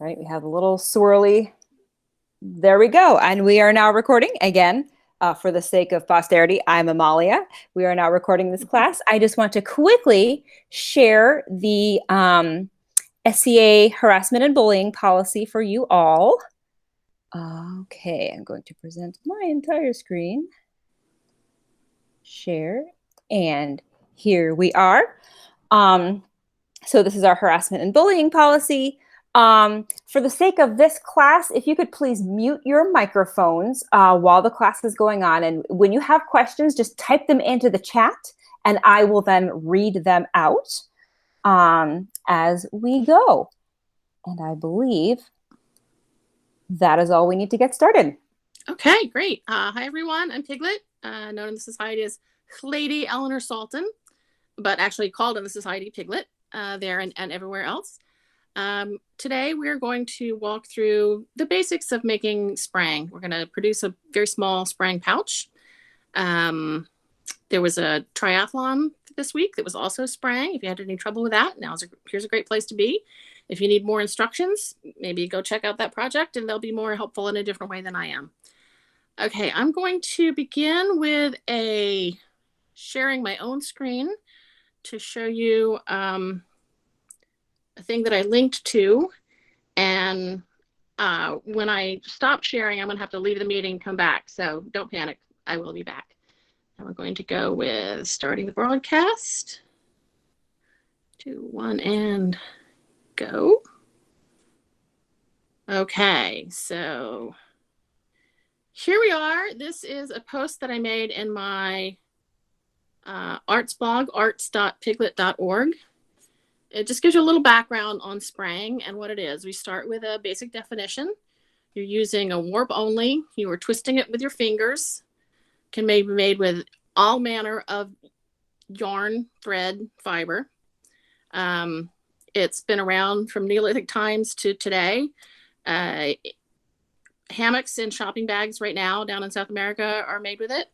right? We have a little swirly. There we go. And we are now recording again. For the sake of posterity, I'm Amalia. We are now recording this class. I just want to quickly share the SCA harassment and bullying policy for you all. Okay, I'm going to present my entire screen. Share. And here we are. So this is our harassment and bullying policy. For the sake of this class, if you could please mute your microphones while the class is going on. And when you have questions, just type them into the chat and I will then read them out as we go. And I believe that is all we need to get started. Okay, great. Hi, everyone. I'm Piglet, known in the society as Lady Alienor Salton, but actually called in the society Piglet there and everywhere else. Today, we're going to walk through the basics of making Sprang. We're going to produce a very small Sprang pouch. There was a triathlon this week that was also Sprang. If you had any trouble with that, here's a great place to be. If you need more instructions, maybe go check out that project and they'll be more helpful in a different way than I am. Okay, I'm going to begin with sharing my own screen to show you a thing that I linked to. And when I stop sharing, I'm going to have to leave the meeting and come back. So don't panic. I will be back. And we're going to go with starting the broadcast. 2, 1, and go. Okay, so here we are. This is a post that I made in my arts blog, arts.piglet.org. It just gives you a little background on Sprang and what it is. We start with a basic definition. You're using a warp only. You are twisting it with your fingers. Can be made with all manner of yarn, thread, fiber. It's been around from Neolithic times to today. Hammocks and shopping bags right now down in South America are made with it.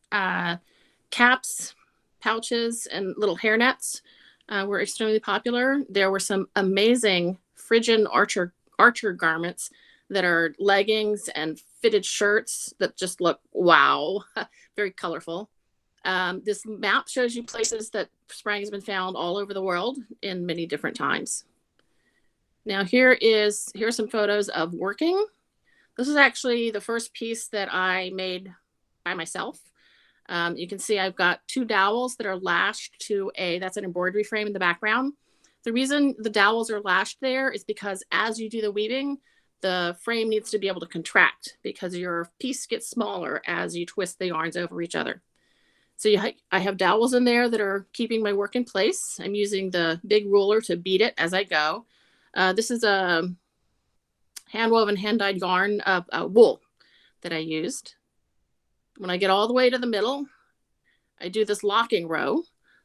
Caps, pouches, and little hairnets were extremely popular. There were some amazing Phrygian archer garments that are leggings and fitted shirts that just look wow, very colorful. This map shows you places that Sprang has been found all over the world in many different times. Now here are some photos of working. This is actually the first piece that I made by myself. You can see I've got 2 dowels that are lashed to that's an embroidery frame in the background. The reason the dowels are lashed there is because as you do the weaving, the frame needs to be able to contract because your piece gets smaller as you twist the yarns over each other. So I have dowels in there that are keeping my work in place. I'm using the big ruler to beat it as I go. This is a hand-woven, hand-dyed yarn of wool that I used. When I get all the way to the middle, I do this locking row.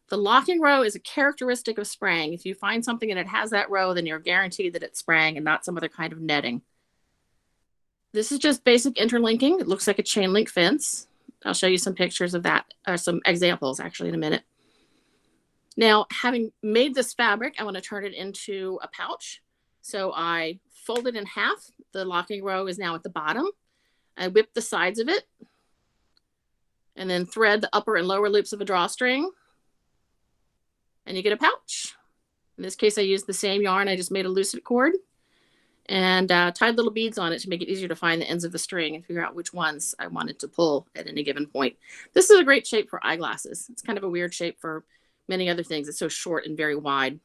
The locking row is a characteristic of Sprang. If you find something and it has that row, then you're guaranteed that it's Sprang and not some other kind of netting. This is just basic interlinking. It looks like a chain link fence. I'll show you some pictures of that, or some examples actually in a minute. Now, having made this fabric, I want to turn it into a pouch. So I fold it in half. The locking row is now at the bottom. I whip the sides of it and then thread the upper and lower loops of a drawstring. And you get a pouch. In this case, I used the same yarn. I just made a lucid cord and tied little beads on it to make it easier to find the ends of the string and figure out which ones I wanted to pull at any given point. This is a great shape for eyeglasses. It's kind of a weird shape for many other things. It's so short and very wide.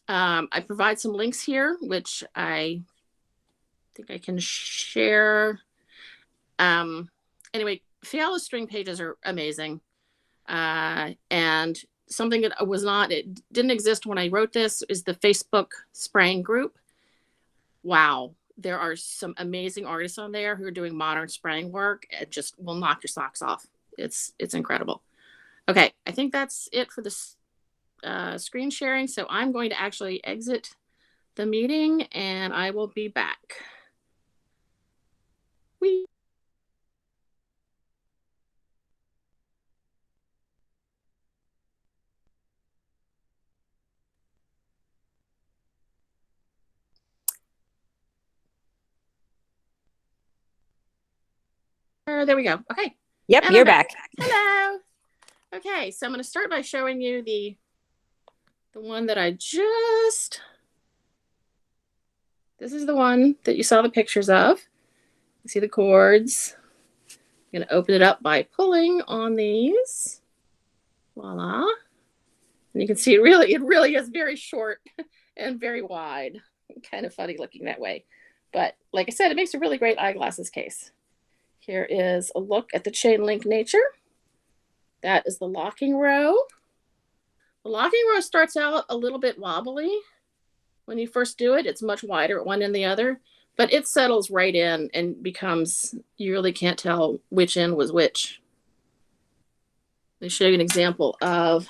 I provide some links here, which I think I can share. Anyway, Fiala string pages are amazing. And something that it didn't exist when I wrote this is the Facebook Sprang group. Wow. There are some amazing artists on there who are doing modern Sprang work. It just will knock your socks off. It's incredible. Okay. I think that's it for this screen sharing. So I'm going to actually exit the meeting and I will be back. There we go. Okay. Yep, And you're I'm back. Hello. Okay, so I'm going to start by showing you the one that I just... This is the one that you saw the pictures of. You see the cords. I'm going to open it up by pulling on these. Voila. And you can see it really is very short and very wide. Kind of funny looking that way. But like I said, it makes a really great eyeglasses case. Here is a look at the chain link nature. That is the locking row. The locking row starts out a little bit wobbly. When you first do it, it's much wider at one end than the other, but it settles right in and becomes, you really can't tell which end was which. Let me show you an example of,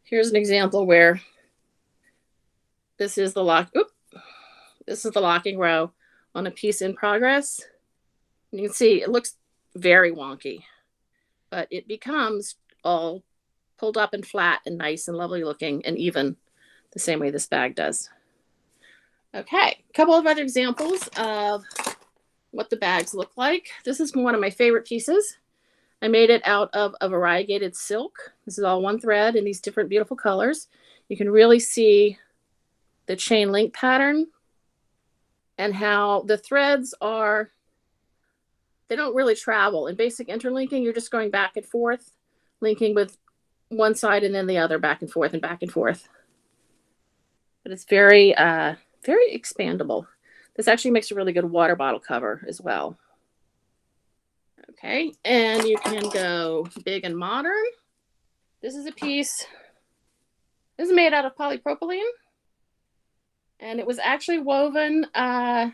here's an example where this is the this is the locking row on a piece in progress. And you can see it looks very wonky, but it becomes all pulled up and flat and nice and lovely looking and even, the same way this bag does. Okay, a couple of other examples of what the bags look like. This is one of my favorite pieces. I made it out of a variegated silk. This is all one thread in these different beautiful colors. You can really see the chain link pattern and how the threads are, they don't really travel. In basic interlinking, you're just going back and forth, linking with one side and then the other, back and forth and back and forth. But it's very, very expandable. This actually makes a really good water bottle cover as well. Okay, and you can go big and modern. This is a piece, this is made out of polypropylene. And it was actually woven at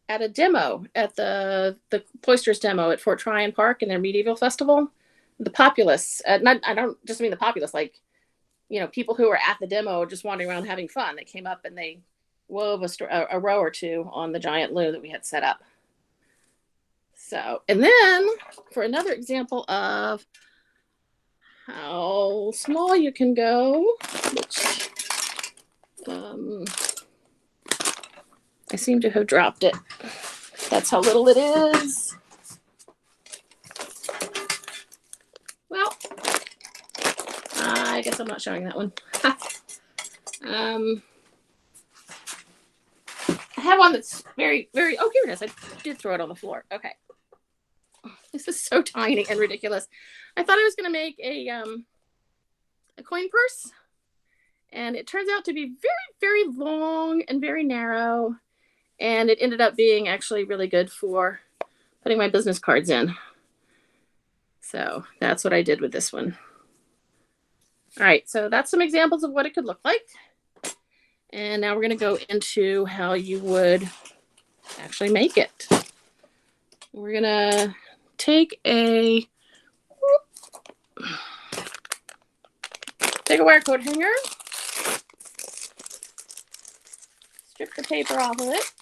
a demo, at the Cloisters demo at Fort Tryon Park in their medieval festival. The populace, I don't just mean the populace, like, you know, people who were at the demo just wandering around having fun. They came up and they wove a row or two on the giant loom that we had set up. So, and then for another example of how small you can go, which I seem to have dropped it. That's how little it is. Well, I guess I'm not showing that one. I have one that's very, very, oh, here it is. I did throw it on the floor. Okay. This is so tiny and ridiculous. I thought I was going to make a coin purse. And it turns out to be very, very long and very narrow. And it ended up being actually really good for putting my business cards in. So that's what I did with this one. All right, so that's some examples of what it could look like. And now we're going to go into how you would actually make it. We're going to take a wire coat hanger, strip the paper off of it.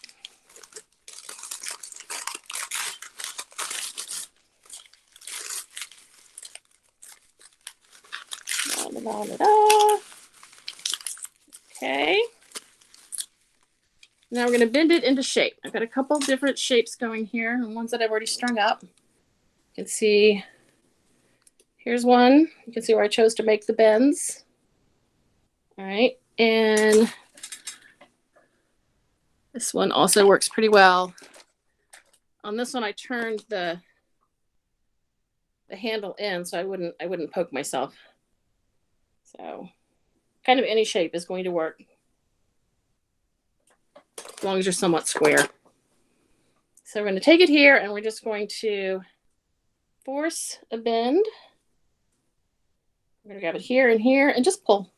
Okay. Now we're going to bend it into shape. I've got a couple of different shapes going here, and ones that I've already strung up. You can see, here's one. You can see where I chose to make the bends. All right, and this one also works pretty well. On this one, I turned the handle in so I wouldn't poke myself. So kind of any shape is going to work, as long as you're somewhat square. So we're going to take it here and we're just going to force a bend. We're going to grab it here and here and just pull.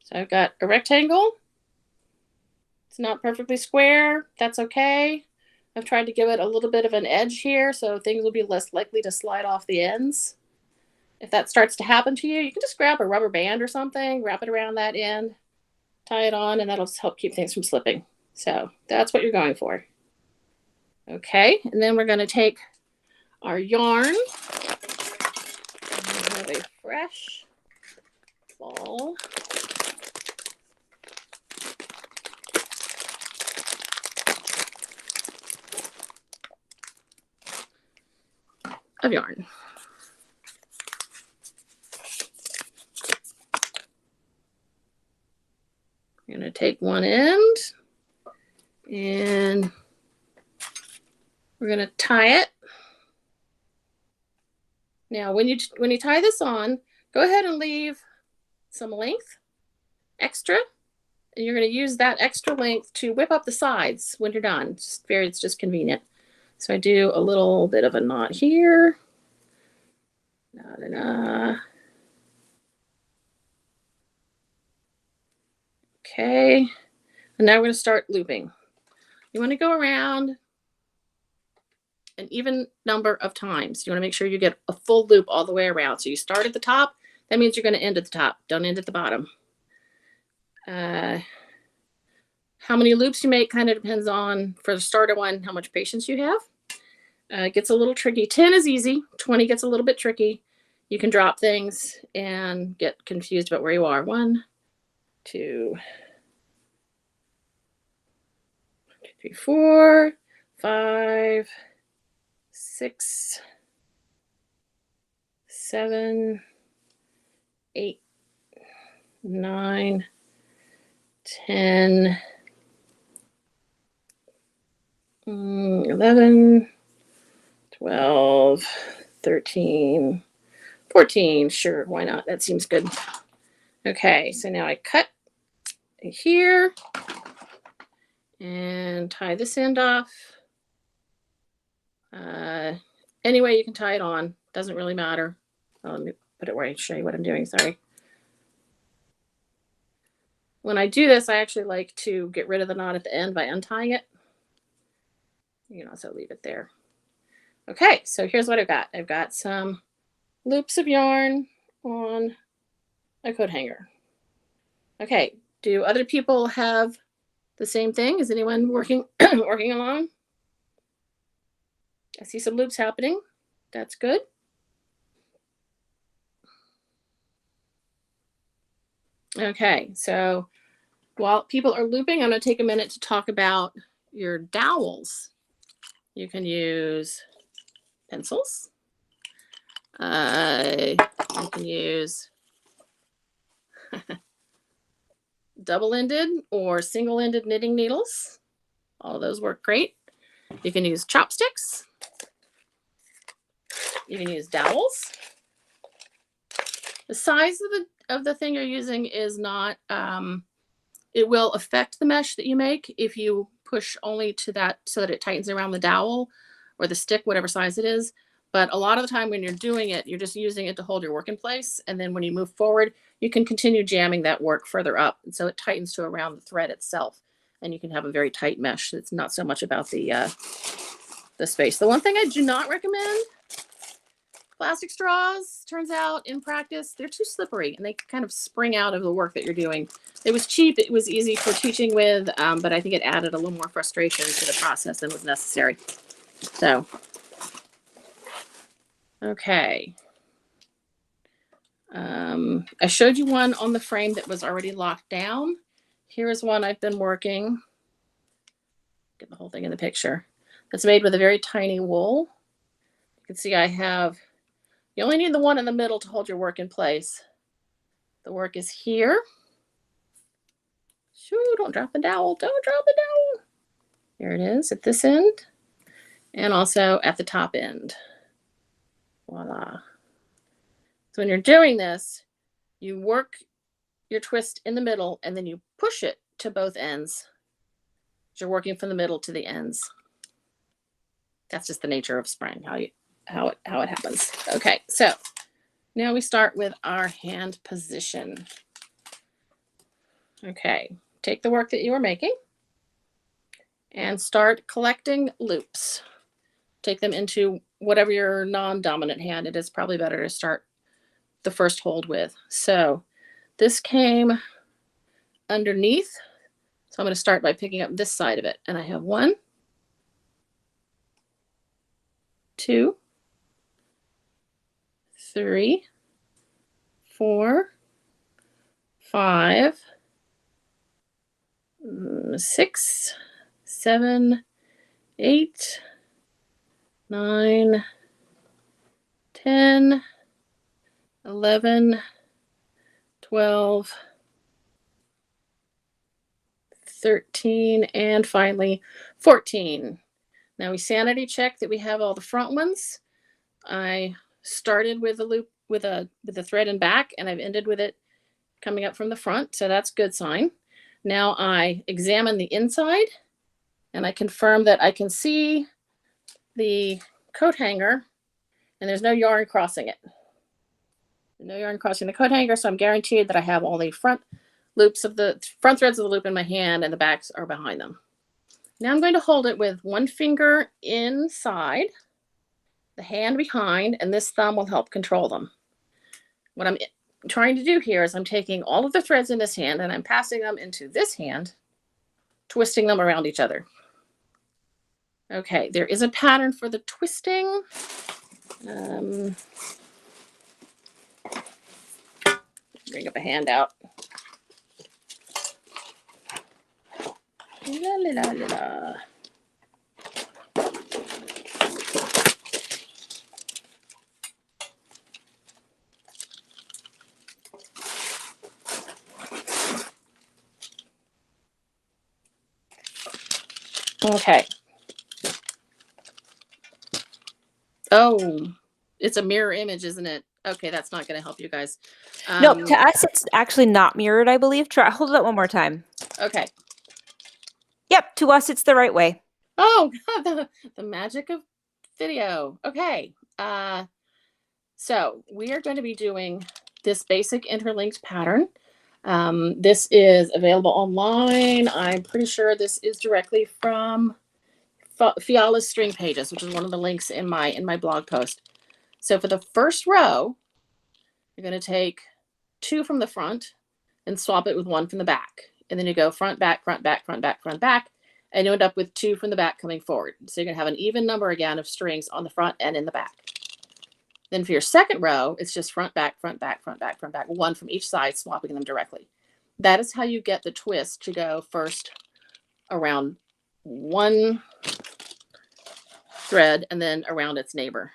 So I've got a rectangle. It's not perfectly square. That's okay. I've tried to give it a little bit of an edge here so things will be less likely to slide off the ends. If that starts to happen to you, you can just grab a rubber band or something, wrap it around that end, tie it on, and that'll help keep things from slipping. So that's what you're going for. Okay, and then we're going to take our yarn fresh ball of yarn. I'm going to take one end and we're going to tie it. Now, when you tie this on, go ahead and leave some length extra, and you're going to use that extra length to whip up the sides when you're done. It's just convenient. So I do a little bit of a knot here. Okay, and now we're going to start looping. You want to go around an even number of times. You want to make sure you get a full loop all the way around. So you start at the top. That means you're going to end at the top. Don't end at the bottom. How many loops you make kind of depends on, for the starter one, how much patience you have. It gets a little tricky. 10 is easy. 20 gets a little bit tricky. You can drop things and get confused about where you are. 1, 2, 3, 4, 5, 6, 7, 8, 9, 10, 11, 12, 13, 14. Sure, why not? That seems good. Okay, so now I cut here and tie this end off. Any way you can tie it on, doesn't really matter. Oh, let me put it where I show you what I'm doing. Sorry. When I do this, I actually like to get rid of the knot at the end by untying it. You can also leave it there. Okay, so here's what I've got. I've got some loops of yarn on a coat hanger. Okay, do other people have the same thing? Is anyone working working along? I see some loops happening. That's good. Okay, so while people are looping, I'm going to take a minute to talk about your dowels. You can use pencils. You can use double-ended or single-ended knitting needles. All of those work great. You can use chopsticks. You can use dowels. The size of the thing you're using is not, it will affect the mesh that you make if you push only to that so that it tightens around the dowel or the stick, whatever size it is. But a lot of the time when you're doing it, you're just using it to hold your work in place. And then when you move forward, you can continue jamming that work further up. And so it tightens to around the thread itself. And you can have a very tight mesh. It's not so much about the space. The one thing I do not recommend, plastic straws, turns out in practice, they're too slippery and they kind of spring out of the work that you're doing. It was cheap. It was easy for teaching with, but I think it added a little more frustration to the process than was necessary. So, okay. I showed you one on the frame that was already locked down. Here is one I've been working. Get the whole thing in the picture. It's made with a very tiny wool. You can see I have, you only need the one in the middle to hold your work in place. The work is here. Shoo, don't drop the dowel. Don't drop the dowel. Here it is at this end and also at the top end. Voila. So when you're doing this, you work your twist in the middle and then you push it to both ends. You're working from the middle to the ends. That's just the nature of Sprang, how it happens. Okay, so now we start with our hand position. Okay, take the work that you were making and start collecting loops. Take them into whatever your non-dominant hand. It is probably better to start the first hold with. So this came underneath. So I'm going to start by picking up this side of it. And I have 1, 2, 3, 4, 5, 6, 7, 8, 9, 10, 11, 12, 13, and finally 14. Now we sanity check that we have all the front ones. I started with a loop with a thread in back, and I've ended with it coming up from the front, so that's a good sign. Now I examine the inside, and I confirm that I can see the coat hanger, and there's no yarn crossing it. No yarn crossing the coat hanger, so I'm guaranteed that I have all the front threads of the loop in my hand, and the backs are behind them. Now I'm going to hold it with one finger inside, the hand behind, and this thumb will help control them. What I'm trying to do here is I'm taking all of the threads in this hand and I'm passing them into this hand, twisting them around each other. Okay, there is a pattern for the twisting. Bring up a handout. La, la, la, la, la. Okay. Oh, it's a mirror image, isn't it? Okay, that's not going to help you guys. No, to us, it's actually not mirrored, I believe. Try hold it up one more time. Okay. Yep, to us, it's the right way. Oh, the magic of video. Okay. So we are going to be doing this basic interlinked pattern. This is available online. I'm pretty sure this is directly from Fiala's string pages, which is one of the links in my blog post. So for the first row, you're going to take 2 from the front and swap it with 1 from the back. And then you go front, back, front, back, front, back, front, back, and you end up with 2 from the back coming forward. So you're going to have an even number again of strings on the front and in the back. Then for your second row, it's just front, back, front, back, front, back, front, back, 1 from each side, swapping them directly. That is how you get the twist to go first around one thread and then around its neighbor.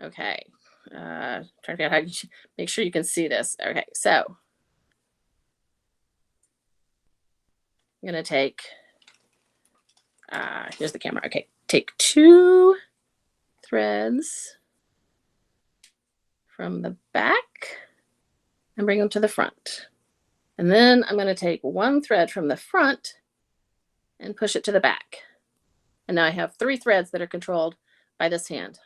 Okay. Trying to figure out how to make sure you can see this. Okay, so I'm going to take, here's the camera. Okay, take 2 threads from the back and bring them to the front. And then I'm going to take 1 thread from the front and push it to the back. And now I have 3 threads that are controlled by this hand.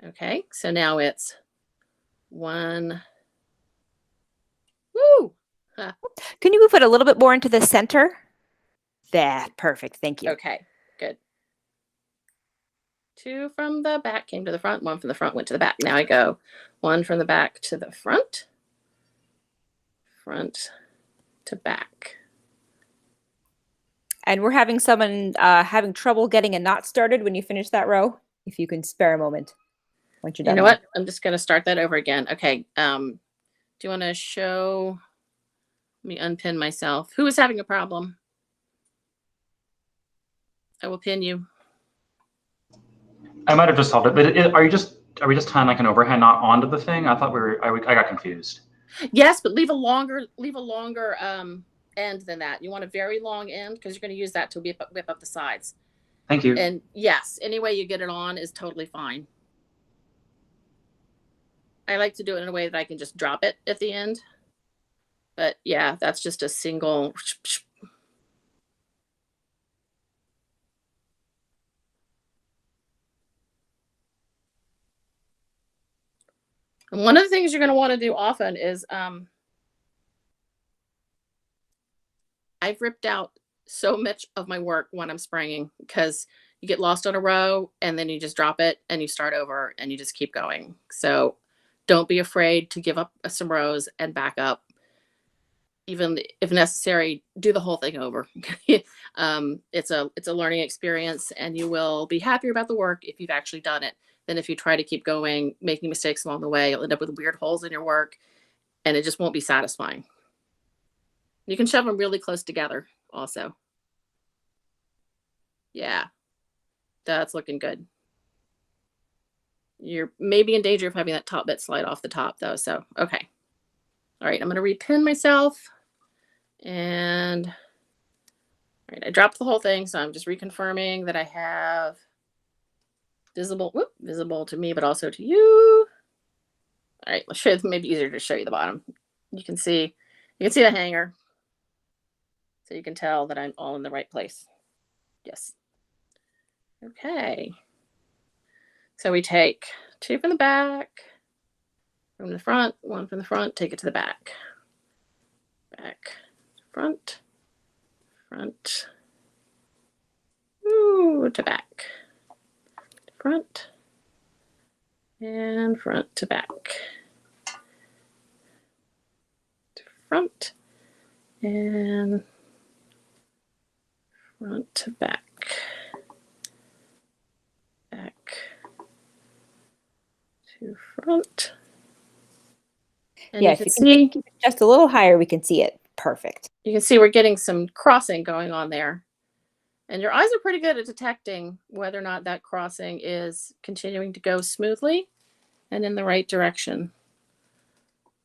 Okay, so now it's 1. Woo! Can you move it a little bit more into the center? That perfect. Thank you. Okay, good. 2 from the back came to the front, 1 from the front went to the back. Now I go 1 from the back to the front, front to back. And we're having someone having trouble getting a knot started when you finish that row. If you can spare a moment once you're done. You know what? I'm just going to start that over again. Okay. Do you want to show? Let me unpin myself. Who is having a problem? I will pin you. I might have just solved it, but are we just tying like an overhand knot onto the thing? I thought I got confused. Yes, but leave a longer end than that. You want a very long end because you're going to use that to whip up the sides. Thank you. And yes, any way you get it on is totally fine. I like to do it in a way that I can just drop it at the end. But yeah, that's just a single. And one of the things you're going to want to do often is I've ripped out so much of my work when I'm spranging because you get lost on a row and then you just drop it and you start over and you just keep going. So don't be afraid to give up some rows and back up. Even if necessary, do the whole thing over. It's a learning experience and you will be happier about the work if you've actually done it than if you try to keep going, making mistakes along the way. You'll end up with weird holes in your work, and it just won't be satisfying. You can shove them really close together also. Yeah, that's looking good. You're maybe in danger of having that top bit slide off the top though. So, okay. All right, I'm going to repin myself. And all right, I dropped the whole thing. So I'm just reconfirming that I have visible to me, but also to you. All right, let's show you, maybe easier to show you the bottom. You can see the hanger. So you can tell that I'm all in the right place. Yes. Okay. So we take 2 from the back, from the front, 1 from the front, take it to the back. Back, front, front, ooh, to back. Front, and front to back. To front, and front to back. Back to front. And Yeah, you if can you see keep it just a little higher, we can see it. Perfect. You can see we're getting some crossing going on there. And your eyes are pretty good at detecting whether or not that crossing is continuing to go smoothly and in the right direction.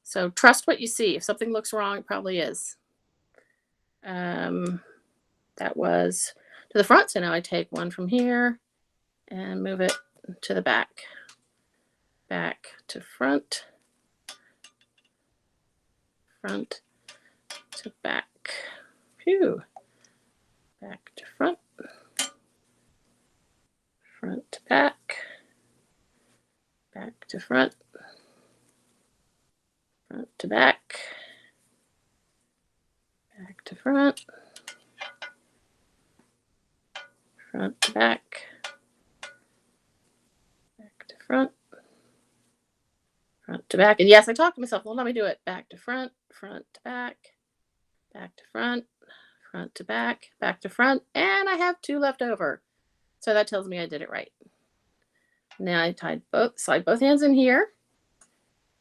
So trust what you see. If something looks wrong, it probably is. That was to the front. So now I take 1 from here and move it to the back. Back to front. Front to back. Phew. Back to front. Front to back. Back to front. Front to back. Back to front. Front to back. Back to front. Front to back. And yes, I talked to myself. Well, let me do it. Back to front. Front to back. Back to front. Front to back. Back to front. And I have 2 left over. So that tells me I did it right. Now I slide both hands in here.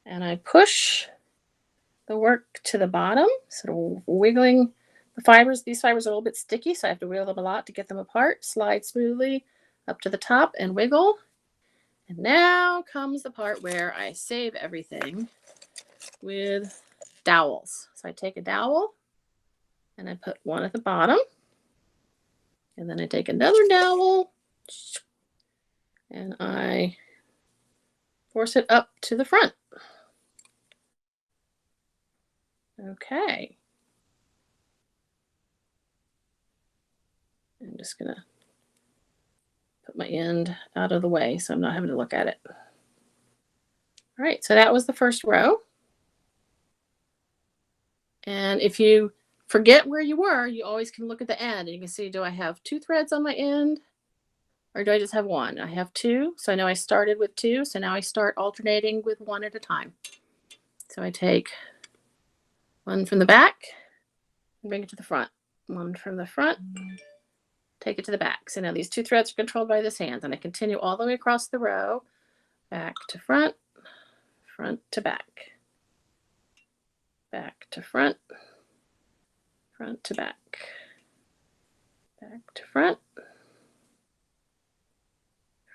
And I push the work to the bottom. Sort of wiggling the fibers. These fibers are a little bit sticky, so I have to wiggle them a lot to get them apart. Slide smoothly up to the top and wiggle. And now comes the part where I save everything with dowels. So I take a dowel and I put 1 at the bottom. And then I take another dowel and I force it up to the front. Okay. I'm just going to put my end out of the way so I'm not having to look at it. All right, so that was the first row. And if you forget where you were, you always can look at the end and you can see, do I have 2 threads on my end or do I just have 1? I have 2, so I know I started with 2, so now I start alternating with 1 at a time. So I take 1 from the back and bring it to the front. 1 from the front, take it to the back. So now these 2 threads are controlled by this hand, and I continue all the way across the row, back to front, front to back, back to front, front to back, back to front,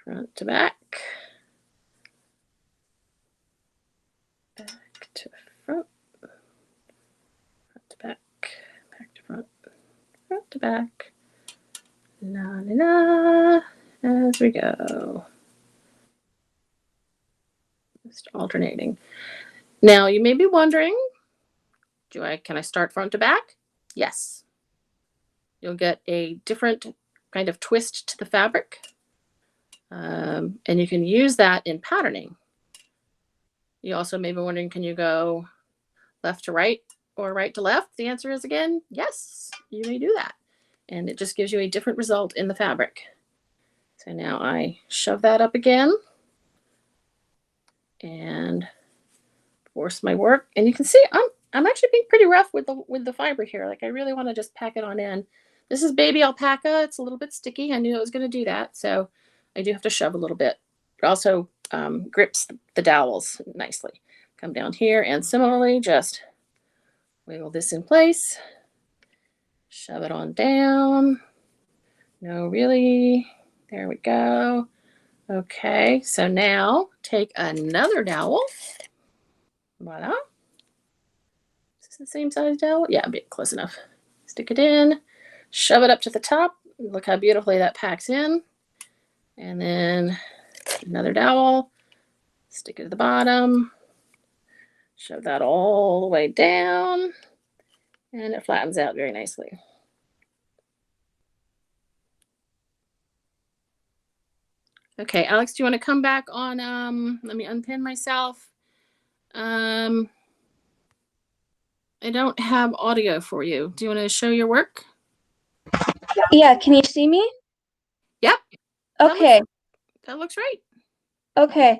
front to back, back to front, front to back, back to front, front to back, la la la, as we go. Just alternating. Now you may be wondering, can I start front to back? Yes. You'll get a different kind of twist to the fabric. And you can use that in patterning. You also may be wondering, can you go left to right or right to left? The answer is again, yes, you may do that. And it just gives you a different result in the fabric. So now I shove that up again and force my work. And you can see I'm actually being pretty rough with the fiber here. Like I really want to just pack it on in. This is baby alpaca. It's a little bit sticky. I knew I was going to do that. So I do have to shove a little bit. It also grips the dowels nicely. Come down here and similarly just wiggle this in place. Shove it on down. No, really. There we go. Okay, so now take another dowel. Voila. Is this the same size dowel? Yeah, a bit close enough. Stick it in, shove it up to the top. Look how beautifully that packs in. And then another dowel, stick it to the bottom, shove that all the way down, and it flattens out very nicely. Okay, Alex, do you want to come back on, let me unpin myself. I don't have audio for you. Do you want to show your work? Yeah, can you see me? Yep. Okay. That looks right. Okay.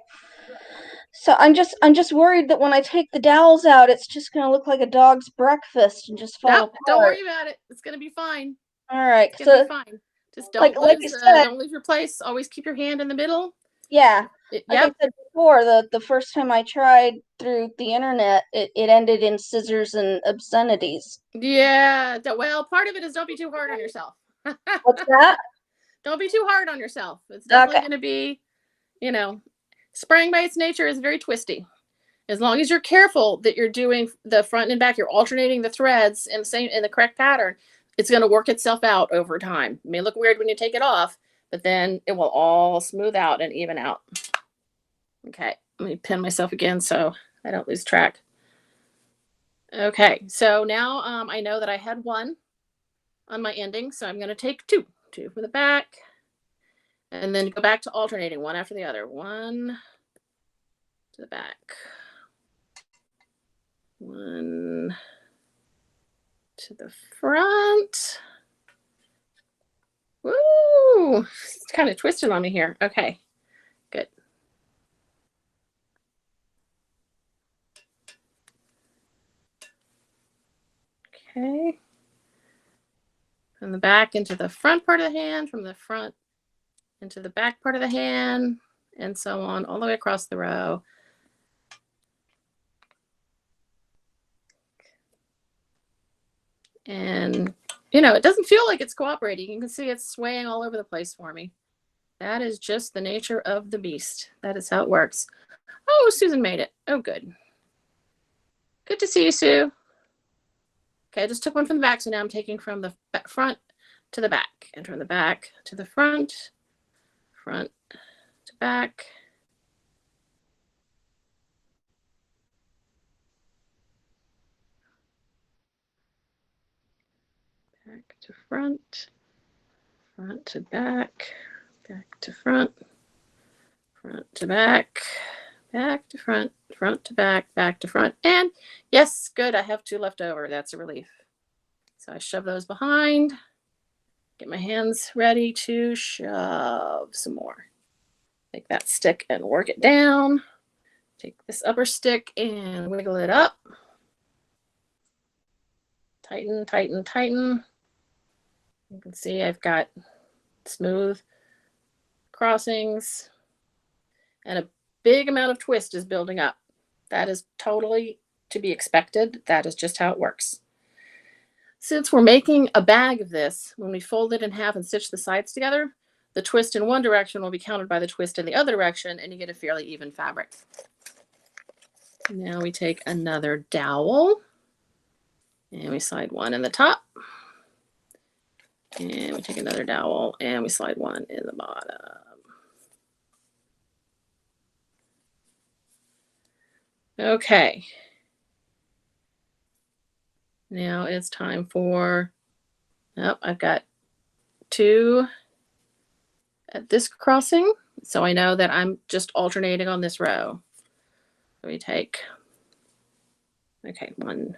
So I'm just worried that when I take the dowels out, it's just gonna look like a dog's breakfast and just fall apart. Don't worry about it. It's gonna be fine. All right. It's gonna be fine. Just don't like lose. I said, Don't leave your place. Always keep your hand in the middle. Yeah. Yep. Like I said before, the first time I tried through the internet, it ended in scissors and obscenities. Yeah. Well, part of it is don't be too hard on yourself. What's that? Don't be too hard on yourself. It's definitely going to be, Sprang by its nature is very twisty. As long as you're careful that you're doing the front and back, you're alternating the threads in the correct pattern, it's going to work itself out over time. It may look weird when you take it off, but then it will all smooth out and even out. Okay, let me pin myself again so I don't lose track. Okay, so now I know that I had one on my ending, so I'm going to take two from the back, and then go back to alternating one after the other. One to the back, one to the front. Woo! It's kind of twisted on me here. Okay, good. Okay. From the back into the front part of the hand, from the front into the back part of the hand, and so on, all the way across the row. And, it doesn't feel like it's cooperating. You can see it's swaying all over the place for me. That is just the nature of the beast. That is how it works. Oh, Susan made it. Oh, good. Good to see you, Sue. Okay, I just took one from the back, so now I'm taking from the front to the back, and from the back to the front, front to back. Back to front, front to back, back to front, front to back, back to front, front to back to front. And yes, good, I have two left over. That's a relief. So I shove those behind, get my hands ready to shove some more. Take that stick and work it down. Take this upper stick and wiggle it up. Tighten, tighten, tighten. You can see I've got smooth crossings and a big amount of twist is building up. That is totally to be expected. That is just how it works. Since we're making a bag of this, when we fold it in half and stitch the sides together, the twist in one direction will be countered by the twist in the other direction, and you get a fairly even fabric. Now we take another dowel, and we slide one in the top. And we take another dowel, and we slide one in the bottom. Okay. Now it's time for, I've got two at this crossing, so I know that I'm just alternating on this row. So we take, one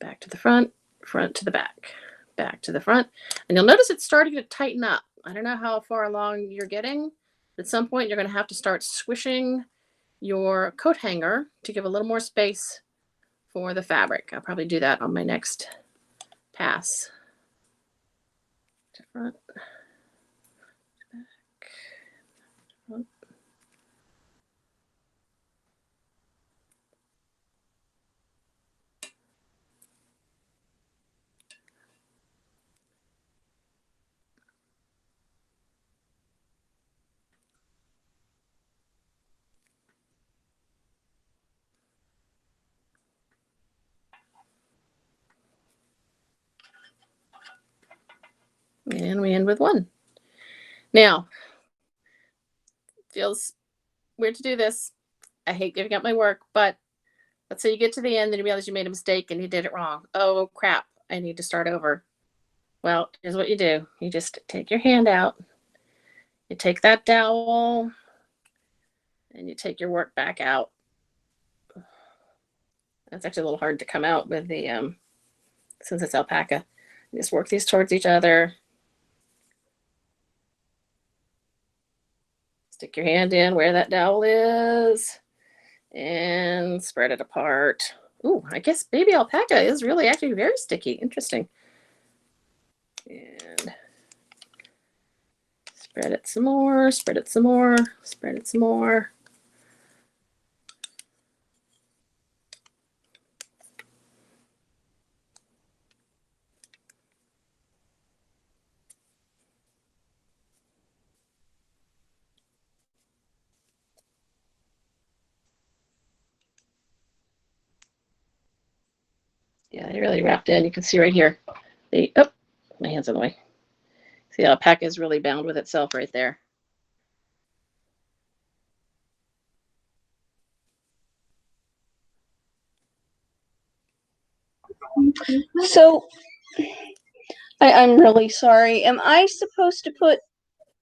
back to the front, front to the back, back to the front. And you'll notice it's starting to tighten up. I don't know how far along you're getting. At some point, you're going to have to start swishing your coat hanger to give a little more space for the fabric. I'll probably do that on my next pass. To front, back, front, And we end with 1. Now, feels weird to do this. I hate giving up my work, but let's say you get to the end and you realize you made a mistake and you did it wrong. Oh, crap. I need to start over. Well, here's what you do. You just take your hand out. You take that dowel and you take your work back out. That's actually a little hard to come out with the, since it's alpaca. You just work these towards each other. Stick your hand in where that dowel is and spread it apart. Ooh, I guess baby alpaca is really actually very sticky. Interesting. And spread it some more, spread it some more, spread it some more. Yeah, they really wrapped in. You can see right here. Oh, my hand's in the way. See, alpaca is really bound with itself right there. So, I'm really sorry. Am I supposed to put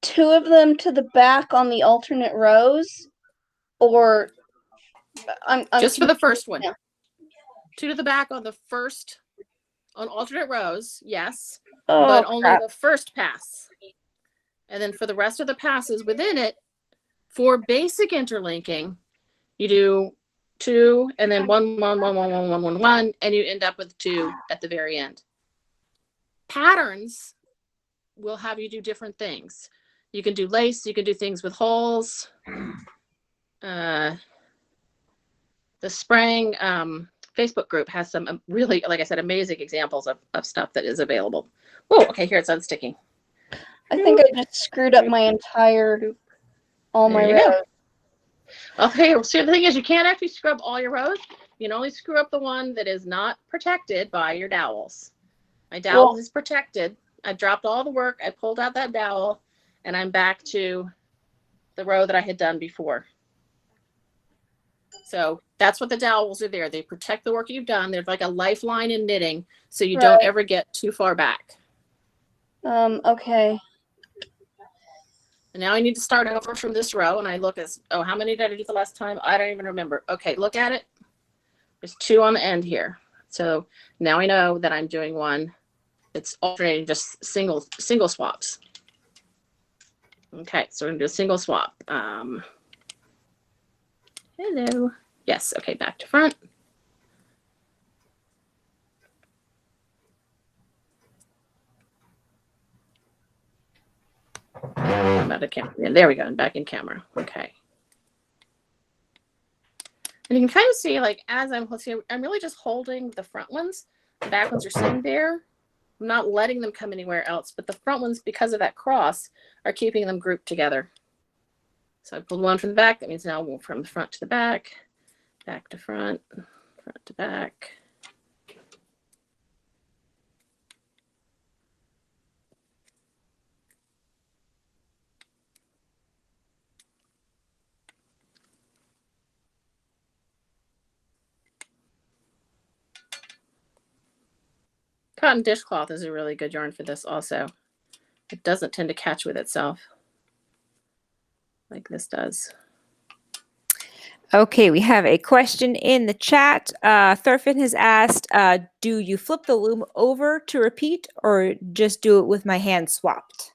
2 of them to the back on the alternate rows? Or I'm just for the first one. Yeah. 2 to the back on the first, on alternate rows, yes, Oh, but only crap. the first pass. And then for the rest of the passes within it, for basic interlinking, you do 2 and then 1, 1, 1, 1, 1, 1, 1, 1, and you end up with 2 at the very end. Patterns will have you do different things. You can do lace, you can do things with holes. The Sprang Facebook group has some really, like I said, amazing examples of stuff that is available. Oh, okay, here it's unsticking. I think I just screwed up my entire, all my There you rows. go. Okay, so the thing is, you can't actually screw up all your rows. You can only screw up the one that is not protected by your dowels. My dowel is protected. I dropped all the work. I pulled out that dowel, and I'm back to the row that I had done before. So that's what the dowels are there. They protect the work you've done. They're like a lifeline in knitting, so you don't ever get too far back. Okay. And now I need to start over from this row, and I look as, oh, how many did I do the last time? I don't even remember. Okay, look at it. There's 2 on the end here. So now I know that I'm doing one. It's alternating just single swaps. Okay, so we're gonna do a single swap. Hello. Yes, okay, back to front. I'm out of camera. Yeah, there we go. I'm back in camera. Okay. And you can kind of see, like, as let's see, I'm really just holding the front ones. The back ones are sitting there. I'm not letting them come anywhere else, but the front ones, because of that cross, are keeping them grouped together. So I pulled one from the back. That means now we'll move from the front to the back to front, front to back. Cotton dishcloth is a really good yarn for this also. It doesn't tend to catch with itself like this does. Okay, we have a question in the chat. Thurfin has asked, do you flip the loom over to repeat or just do it with my hand swapped?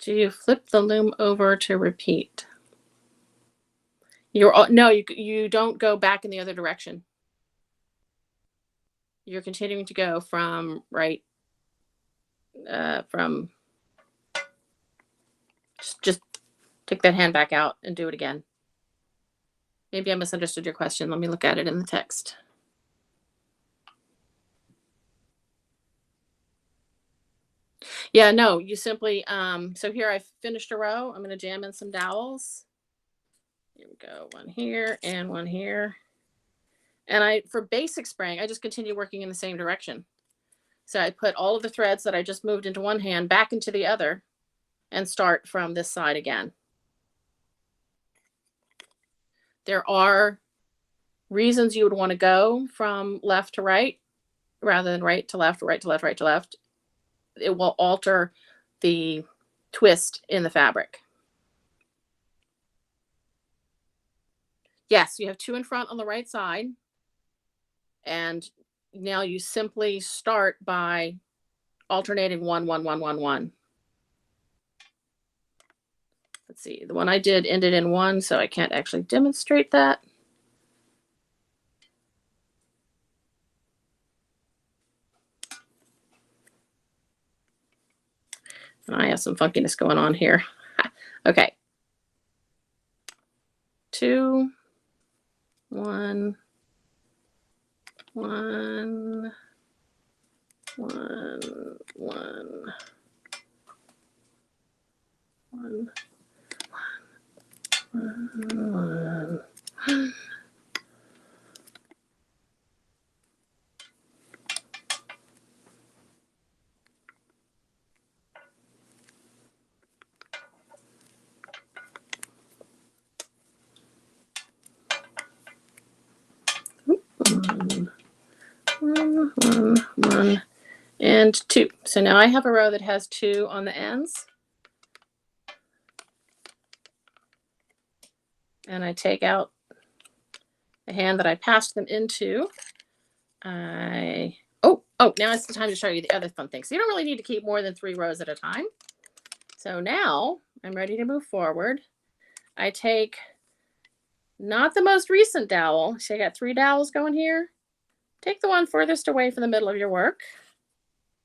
Do you flip the loom over to repeat? No, you don't go back in the other direction. You're continuing to go from just take that hand back out and do it again. Maybe I misunderstood your question. Let me look at it in the text. Yeah, no, you simply, so here I finished a row. I'm going to jam in some dowels. Here we go. One here and one here. And for basic sprang, I just continue working in the same direction. So I put all of the threads that I just moved into one hand back into the other and start from this side again. There are reasons you would want to go from left to right rather than right to left, right to left, right to left. It will alter the twist in the fabric. Yes, you have 2 in front on the right side. And now you simply start by alternating 1, 1, 1, 1, 1. Let's see, the one I did ended in 1, so I can't actually demonstrate that. And I have some funkiness going on here. Okay. 2, 1, 1, 1, 1, 1, 1. One, and 2. So now I have a row that has 2 on the ends. And I take out the hand that I passed them into. Now it's the time to show you the other fun thing. So you don't really need to keep more than 3 rows at a time. So now I'm ready to move forward. I take not the most recent dowel. So I got 3 dowels going here. Take the one furthest away from the middle of your work.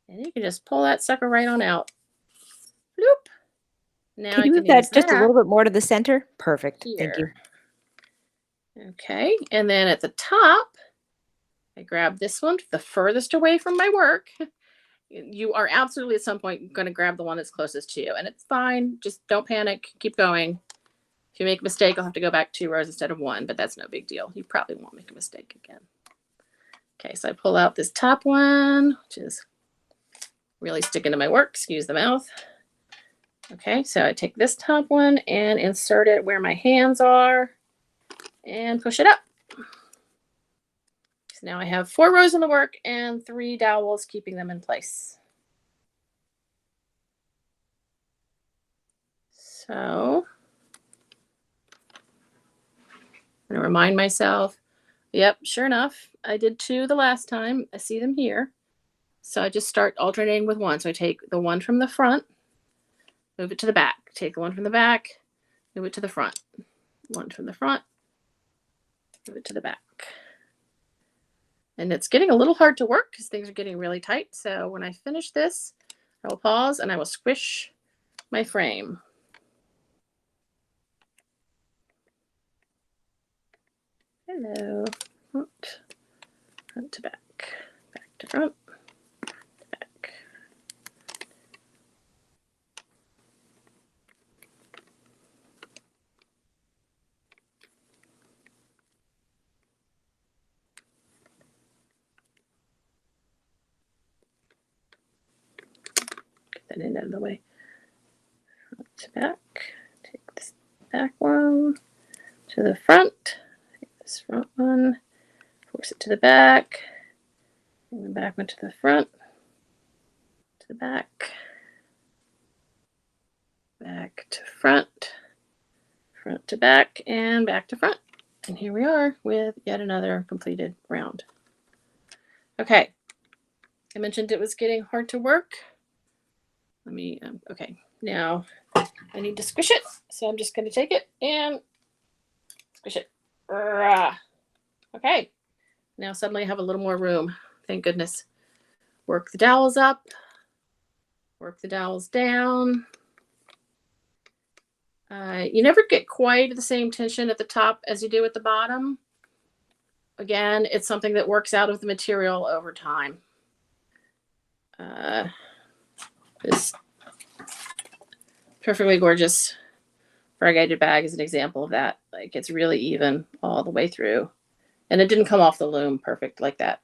And you can just pull that sucker right on out. Bloop. Now Can you move that just a little bit more to the center? Perfect. Here. Thank you. Okay, and then at the top, I grab this one the furthest away from my work. You are absolutely at some point going to grab the one that's closest to you, and it's fine. Just don't panic. Keep going. If you make a mistake, I'll have to go back 2 rows instead of 1, but that's no big deal. You probably won't make a mistake again. Okay, so I pull out this top one, which is really sticking to my work. Excuse the mouth. Okay, so I take this top one and insert it where my hands are and push it up. So now I have 4 rows in the work and 3 dowels keeping them in place. So I'm going to remind myself, yep, sure enough, I did 2 the last time. I see them here. So I just start alternating with 1. So I take the one from the front, move it to the back. Take the one from the back, move it to the front. One from the front, move it to the back. And it's getting a little hard to work because things are getting really tight. So when I finish this, I will pause and I will squish my frame. Hello. Front to back, back to front, back. Get that end out of the way. Front to back. Take this back one to the front. Take this front one. Force it to the back, and the back one to the front, to the back, back to front, front to back, and back to front. And here we are with yet another completed round. Okay, I mentioned it was getting hard to work. Let me, okay, now I need to squish it. So I'm just going to take it and squish it. Okay. Now suddenly I have a little more room. Thank goodness. Work the dowels up. Work the dowels down. You never get quite the same tension at the top as you do at the bottom. Again, it's something that works out of the material over time. This perfectly gorgeous variegated bag is an example of that. Like, it's really even all the way through. And it didn't come off the loom perfect like that.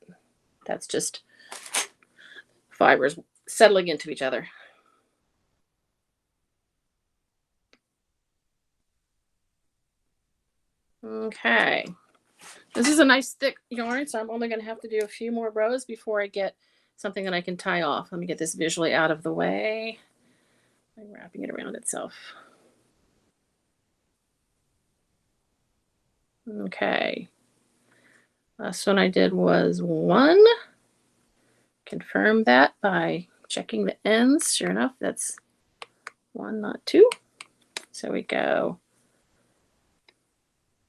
That's just fibers settling into each other. Okay. This is a nice thick yarn, so I'm only going to have to do a few more rows before I get something that I can tie off. Let me get this visually out of the way. I'm wrapping it around itself. Okay. Last one I did was 1. Confirm that by checking the ends. Sure enough, that's 1, not 2. So we go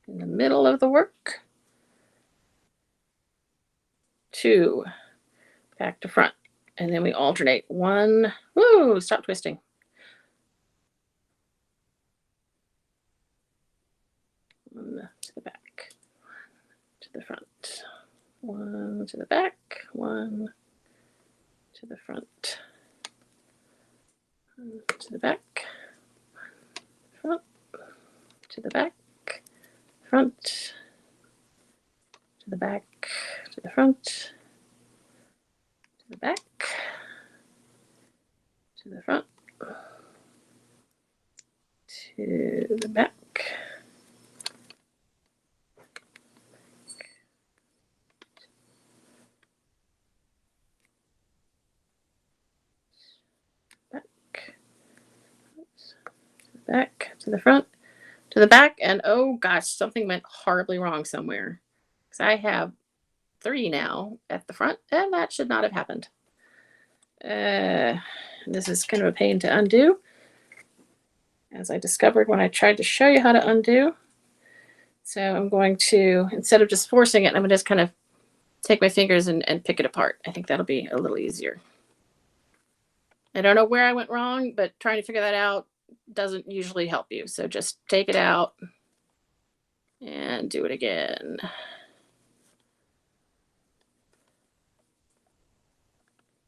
in the middle of the work. 2, back to front. And then we alternate 1. Woo, stop twisting. 1 to the back, 1 to the front, 1 to the back, 1 to the front, 1 to the back, front, to the back, front, to the back, to the front, to the back, to the front, to the back. Back to the front, to the back, and oh gosh, something went horribly wrong somewhere. Because I have 3 now at the front, and that should not have happened. This is kind of a pain to undo, as I discovered when I tried to show you how to undo. So I'm going to, instead of just forcing it, I'm going to just kind of take my fingers and pick it apart. I think that'll be a little easier. I don't know where I went wrong, but trying to figure that out doesn't usually help you. So just take it out and do it again.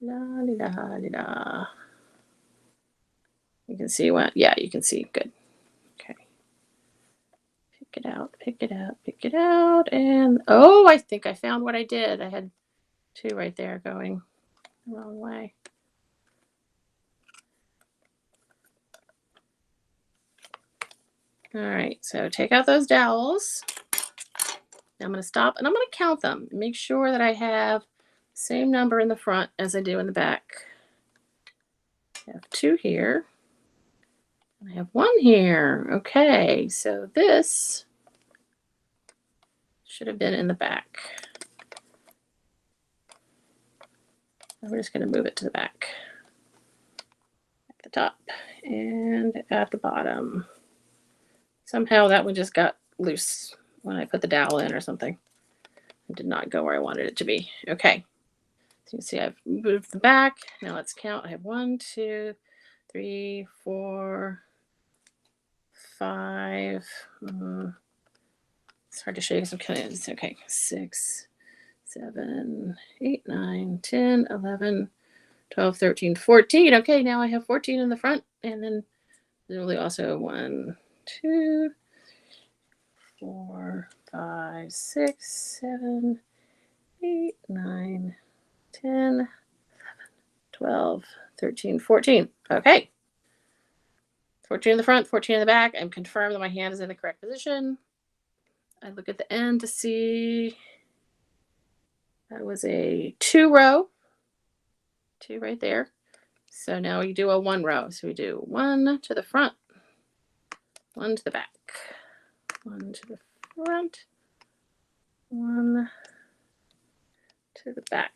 La, la, la, la. You can see what, yeah, you can see. Good. Okay. Pick it out, pick it out, pick it out. And oh, I think I found what I did. I had 2 right there going the wrong way. All right, so take out those dowels. Now I'm going to stop and I'm going to count them. Make sure that I have the same number in the front as I do in the back. I have 2 here. I have 1 here. Okay, so this should have been in the back. And we're just going to move it to the back. At the top and at the bottom. Somehow that one just got loose when I put the dowel in or something. It did not go where I wanted it to be. Okay. So you can see I've moved the back. Now let's count. I have 1, 2, 3, 4, 5. It's hard to show you because I'm counting. Okay. 6, 7, 8, 9, 10, 11, 12, 13, 14. Okay, now I have 14 in the front. And then literally also 1, 2, 4, 5, 6, 7, 8, 9, 10, 11, 12, 13, 14. Okay. 14 in the front, 14 in the back. I'm confirmed that my hand is in the correct position. I look at the end to see that was a 2 row. 2 right there. So now we do a 1 row. So we do 1 to the front, 1 to the back, 1 to the front, 1 to the back.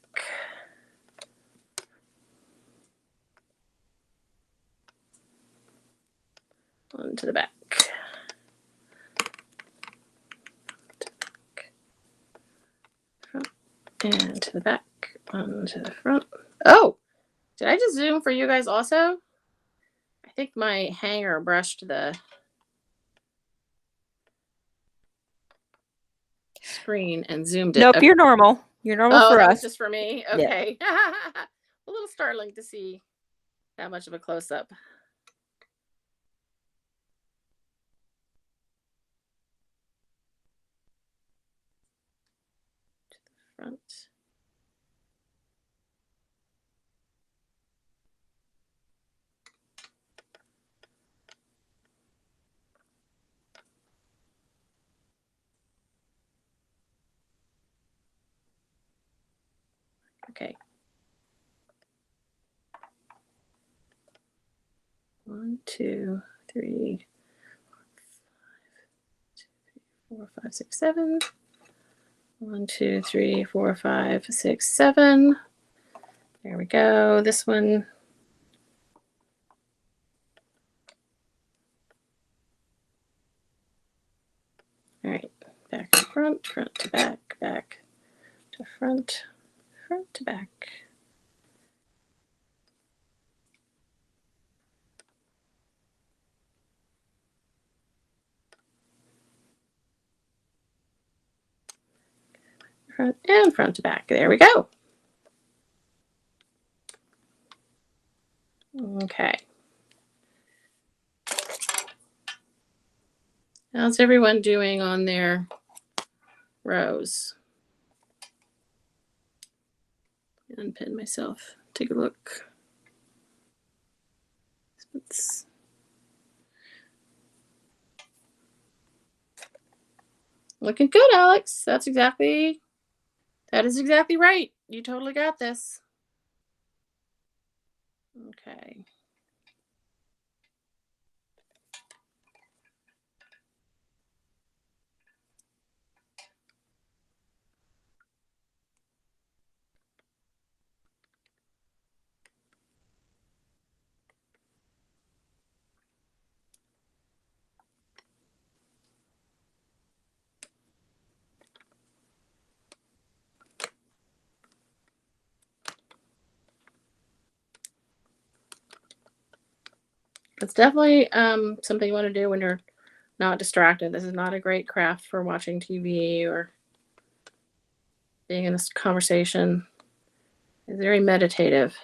One to the back. Front and to the back. 1 to the front. Oh, did I just zoom for you guys also? I think my hanger brushed the screen and zoomed it. Nope, Okay. you're normal. You're normal for that us. was just for me. Okay. Yeah. A little startling to see that much of a close-up. To the front. Okay. 1, 2, 3, 4, 5, 6, 7. 1, 2, 3, 4, 5, 6, 7. There we go. This one. All right. Back to front, front to back, back to front, front to back. Front and front to back. There we go. Okay. How's everyone doing on their rows? Unpin myself. Take a look. It's looking good, Alex. That is exactly right. You totally got this. Okay. It's definitely something you want to do when you're not distracted. This is not a great craft for watching TV or being in this conversation. It's very meditative.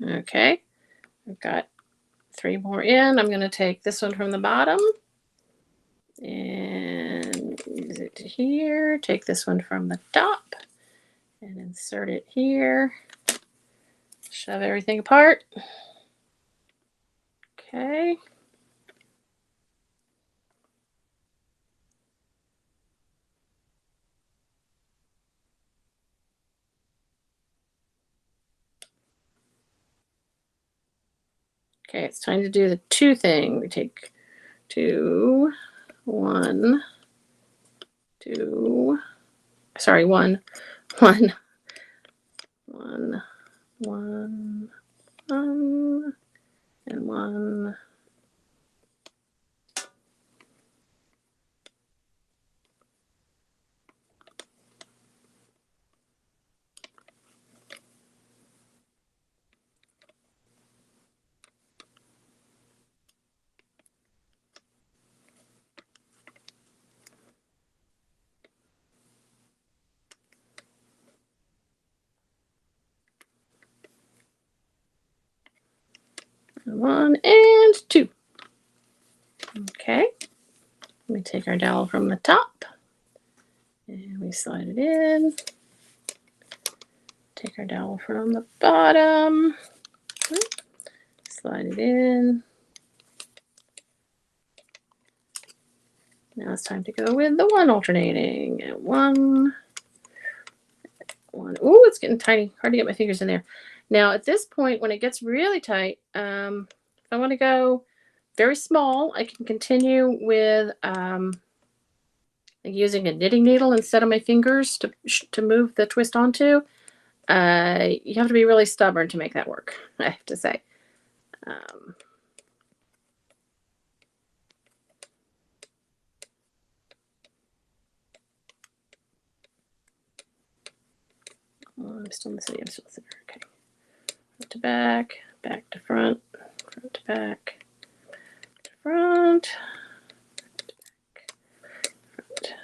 Okay, I've got 3 more in. I'm going to take this one from the bottom and use it here. Take this one from the top and insert it here. Shove everything apart. Okay. Okay, it's time to do the 2 thing. We take 2, 1, 2, sorry, 1, 1, 1, 1, 1, and 1. And 1 and 2. Okay. We take our dowel from the top and we slide it in. Take our dowel from the bottom, slide it in. Now it's time to go with the 1 alternating. And 1, 1. Ooh, it's getting tiny. Hard to get my fingers in there. Now at this point, when it gets really tight, if I want to go very small, I can continue with using a knitting needle instead of my fingers to move the twist onto. You have to be really stubborn to make that work, I have to say. I'm still in the city. I'm still in the center. Okay. Front to back, back to front, front to back, to front, front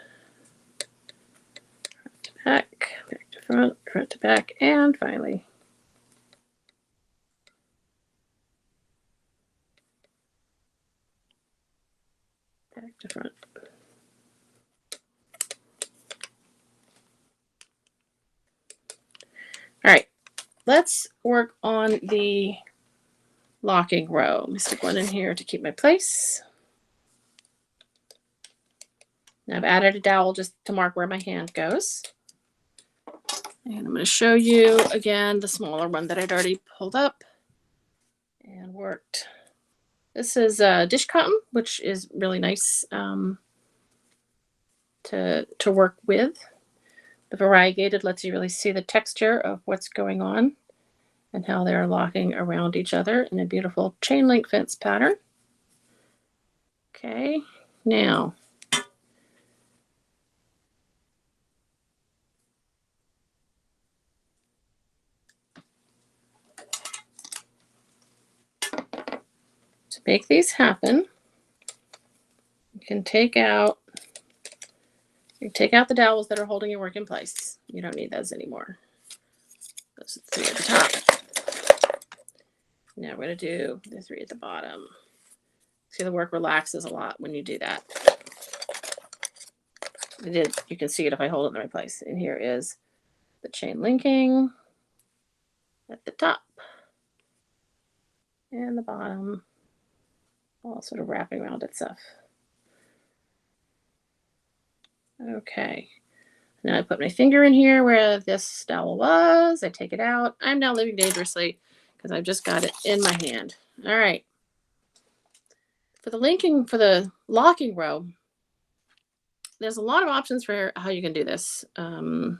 to back, back to front, front to back, and finally back to front. All right, let's work on the locking row. Let me stick one in here to keep my place. Now I've added a dowel just to mark where my hand goes. And I'm going to show you again the smaller one that I'd already pulled up and worked. This is dish cotton, which is really nice to work with. The variegated lets you really see the texture of what's going on and how they're locking around each other in a beautiful chain link fence pattern. Okay, now to make these happen, you can take out the dowels that are holding your work in place. You don't need those anymore. Those are the 3 at the top. Now we're going to do the 3 at the bottom. See, the work relaxes a lot when you do that. You can see it if I hold it in the right place. And here is the chain linking at the top and the bottom, all sort of wrapping around itself. Okay, now I put my finger in here where this dowel was. I take it out. I'm now living dangerously because I've just got it in my hand. All right. For the locking row, there's a lot of options for how you can do this. I don't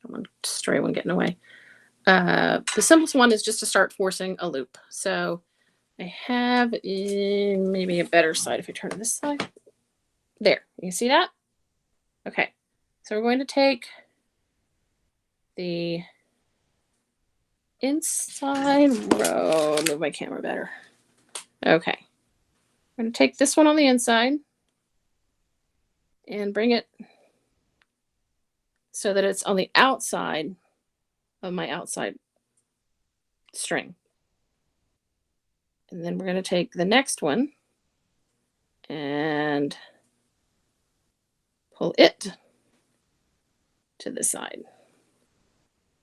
want a stray one getting away. The simplest one is just to start forcing a loop. So I have maybe a better side if you turn to this side. There, you see that? Okay, so we're going to take the inside row. Move my camera better. Okay, I'm going to take this one on the inside and bring it so that it's on the outside of my outside string. And then we're going to take the next one and pull it to the side.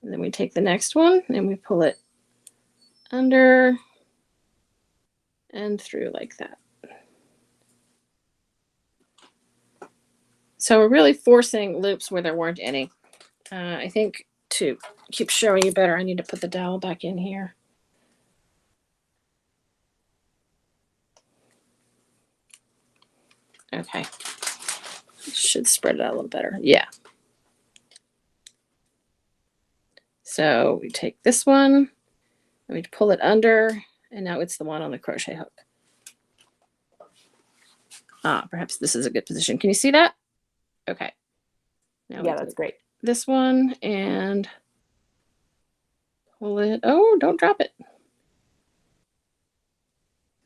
And then we take the next one and we pull it under and through like that. So we're really forcing loops where there weren't any. I think to keep showing you better, I need to put the dowel back in here. Okay. Should spread it out a little better. Yeah. So we take this one and we pull it under, and now it's the one on the crochet hook. Perhaps this is a good position. Can you see that? Okay. Now Yeah, that's great. This one and pull it. Oh, don't drop it.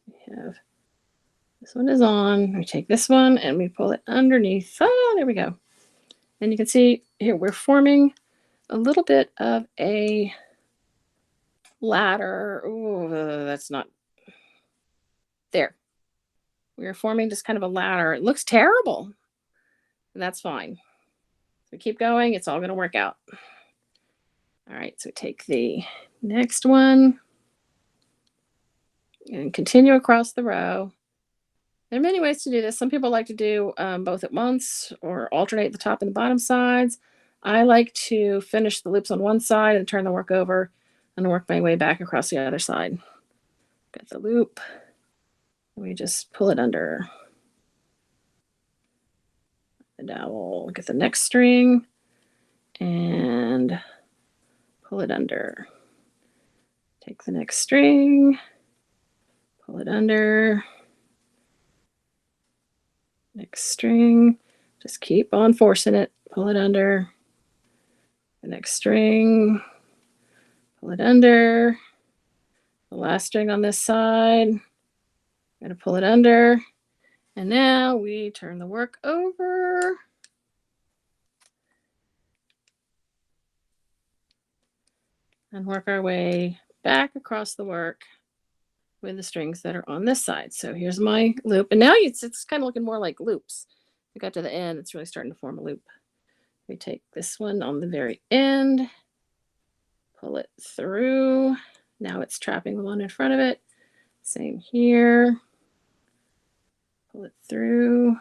We have this one is on. We take this one and we pull it underneath. Oh, there we go. And you can see here we're forming a little bit of a ladder. Oh, that's not there. We're forming just kind of a ladder. It looks terrible. And that's fine. So keep going. It's all going to work out. All right. So take the next one and continue across the row. There are many ways to do this. Some people like to do both at once or alternate the top and the bottom sides. I like to finish the loops on one side and turn the work over and work my way back across the other side. Get the loop. We just pull it under the dowel. Get the next string and pull it under. Take the next string, pull it under. Next string, just keep on forcing it, pull it under. The next string, pull it under. The last string on this side, I'm going to pull it under. And now we turn the work over. And work our way back across the work with the strings that are on this side. So here's my loop. And now it's kind of looking more like loops. We got to the end, it's really starting to form a loop. We take this one on the very end, pull it through. Now it's trapping the one in front of it. Same here. Pull it through.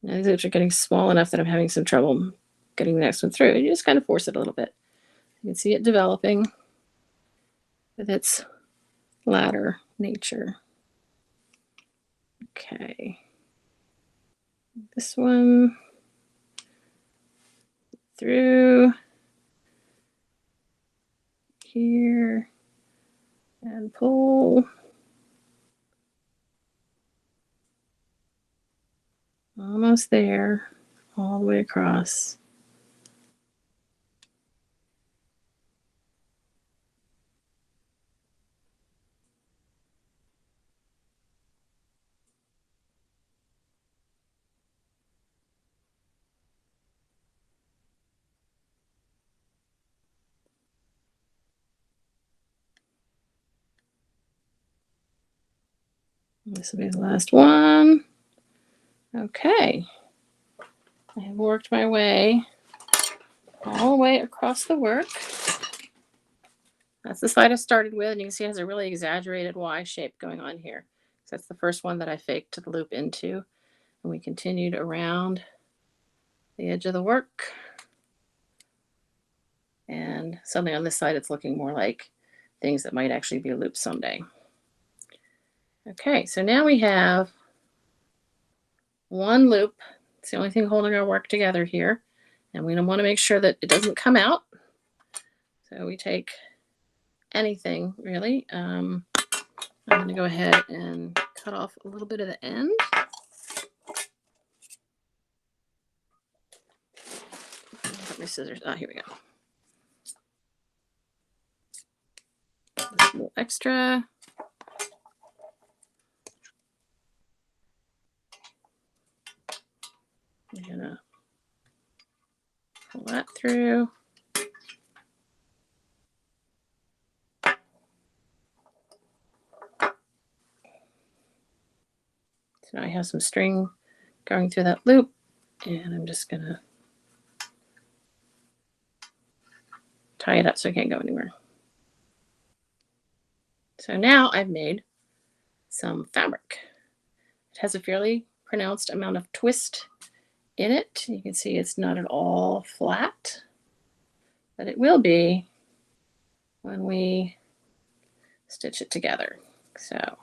Now these loops are getting small enough that I'm having some trouble getting the next one through. You just kind of force it a little bit. You can see it developing with its ladder nature. Okay. This one through here and pull. Almost there, all the way across. This will be the last one. Okay. I have worked my way all the way across the work. That's the side I started with, and you can see it has a really exaggerated Y shape going on here. So that's the first one that I faked the loop into. And we continued around the edge of the work. And suddenly on this side, it's looking more like things that might actually be a loop someday. Okay, so now we have one loop. It's the only thing holding our work together here. And we want to make sure that it doesn't come out. So we take anything really. I'm going to go ahead and cut off a little bit of the end. Got my scissors. Oh, here we go. This little extra. I'm going to pull that through. So now I have some string going through that loop, and I'm just going to tie it up so it can't go anywhere. So now I've made some fabric. It has a fairly pronounced amount of twist in it. You can see it's not at all flat, but it will be when we stitch it together. So I'm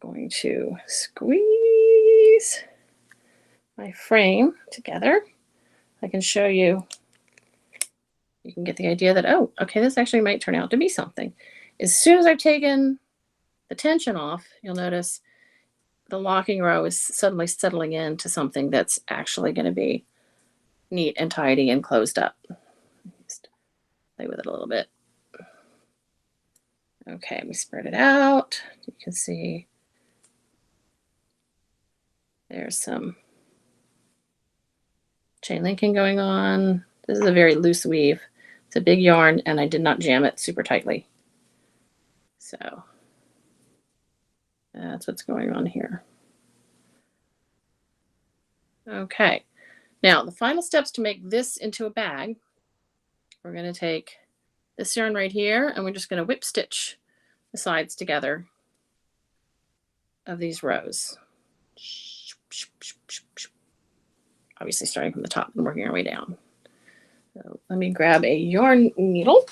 going to squeeze my frame together. I can show you, you can get the idea that, oh, okay, this actually might turn out to be something. As soon as I've taken the tension off, you'll notice the locking row is suddenly settling into something that's actually going to be neat and tidy and closed up. Just play with it a little bit. Okay, we spread it out. You can see there's some chain linking going on. This is a very loose weave. It's a big yarn, and I did not jam it super tightly. So that's what's going on here. Okay, now the final steps to make this into a bag. We're going to take this yarn right here, and we're just going to whip stitch the sides together of these rows. Obviously starting from the top and working our way down. So let me grab a yarn needle.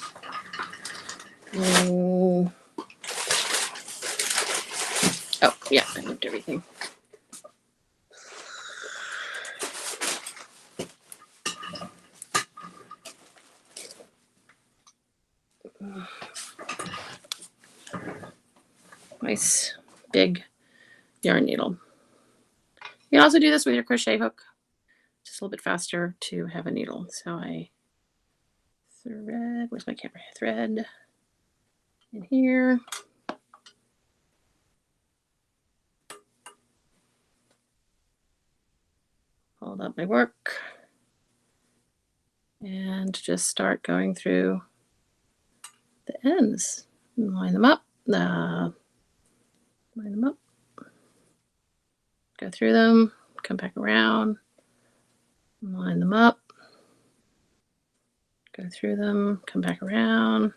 Oh, yeah, I moved everything. Nice big yarn needle. You can also do this with your crochet hook. Just a little bit faster to have a needle. So I thread, where's my camera? Thread in here. Hold up my work. And just start going through the ends. Line them up. Line them up. Go through them, come back around, line them up. Go through them, come back around,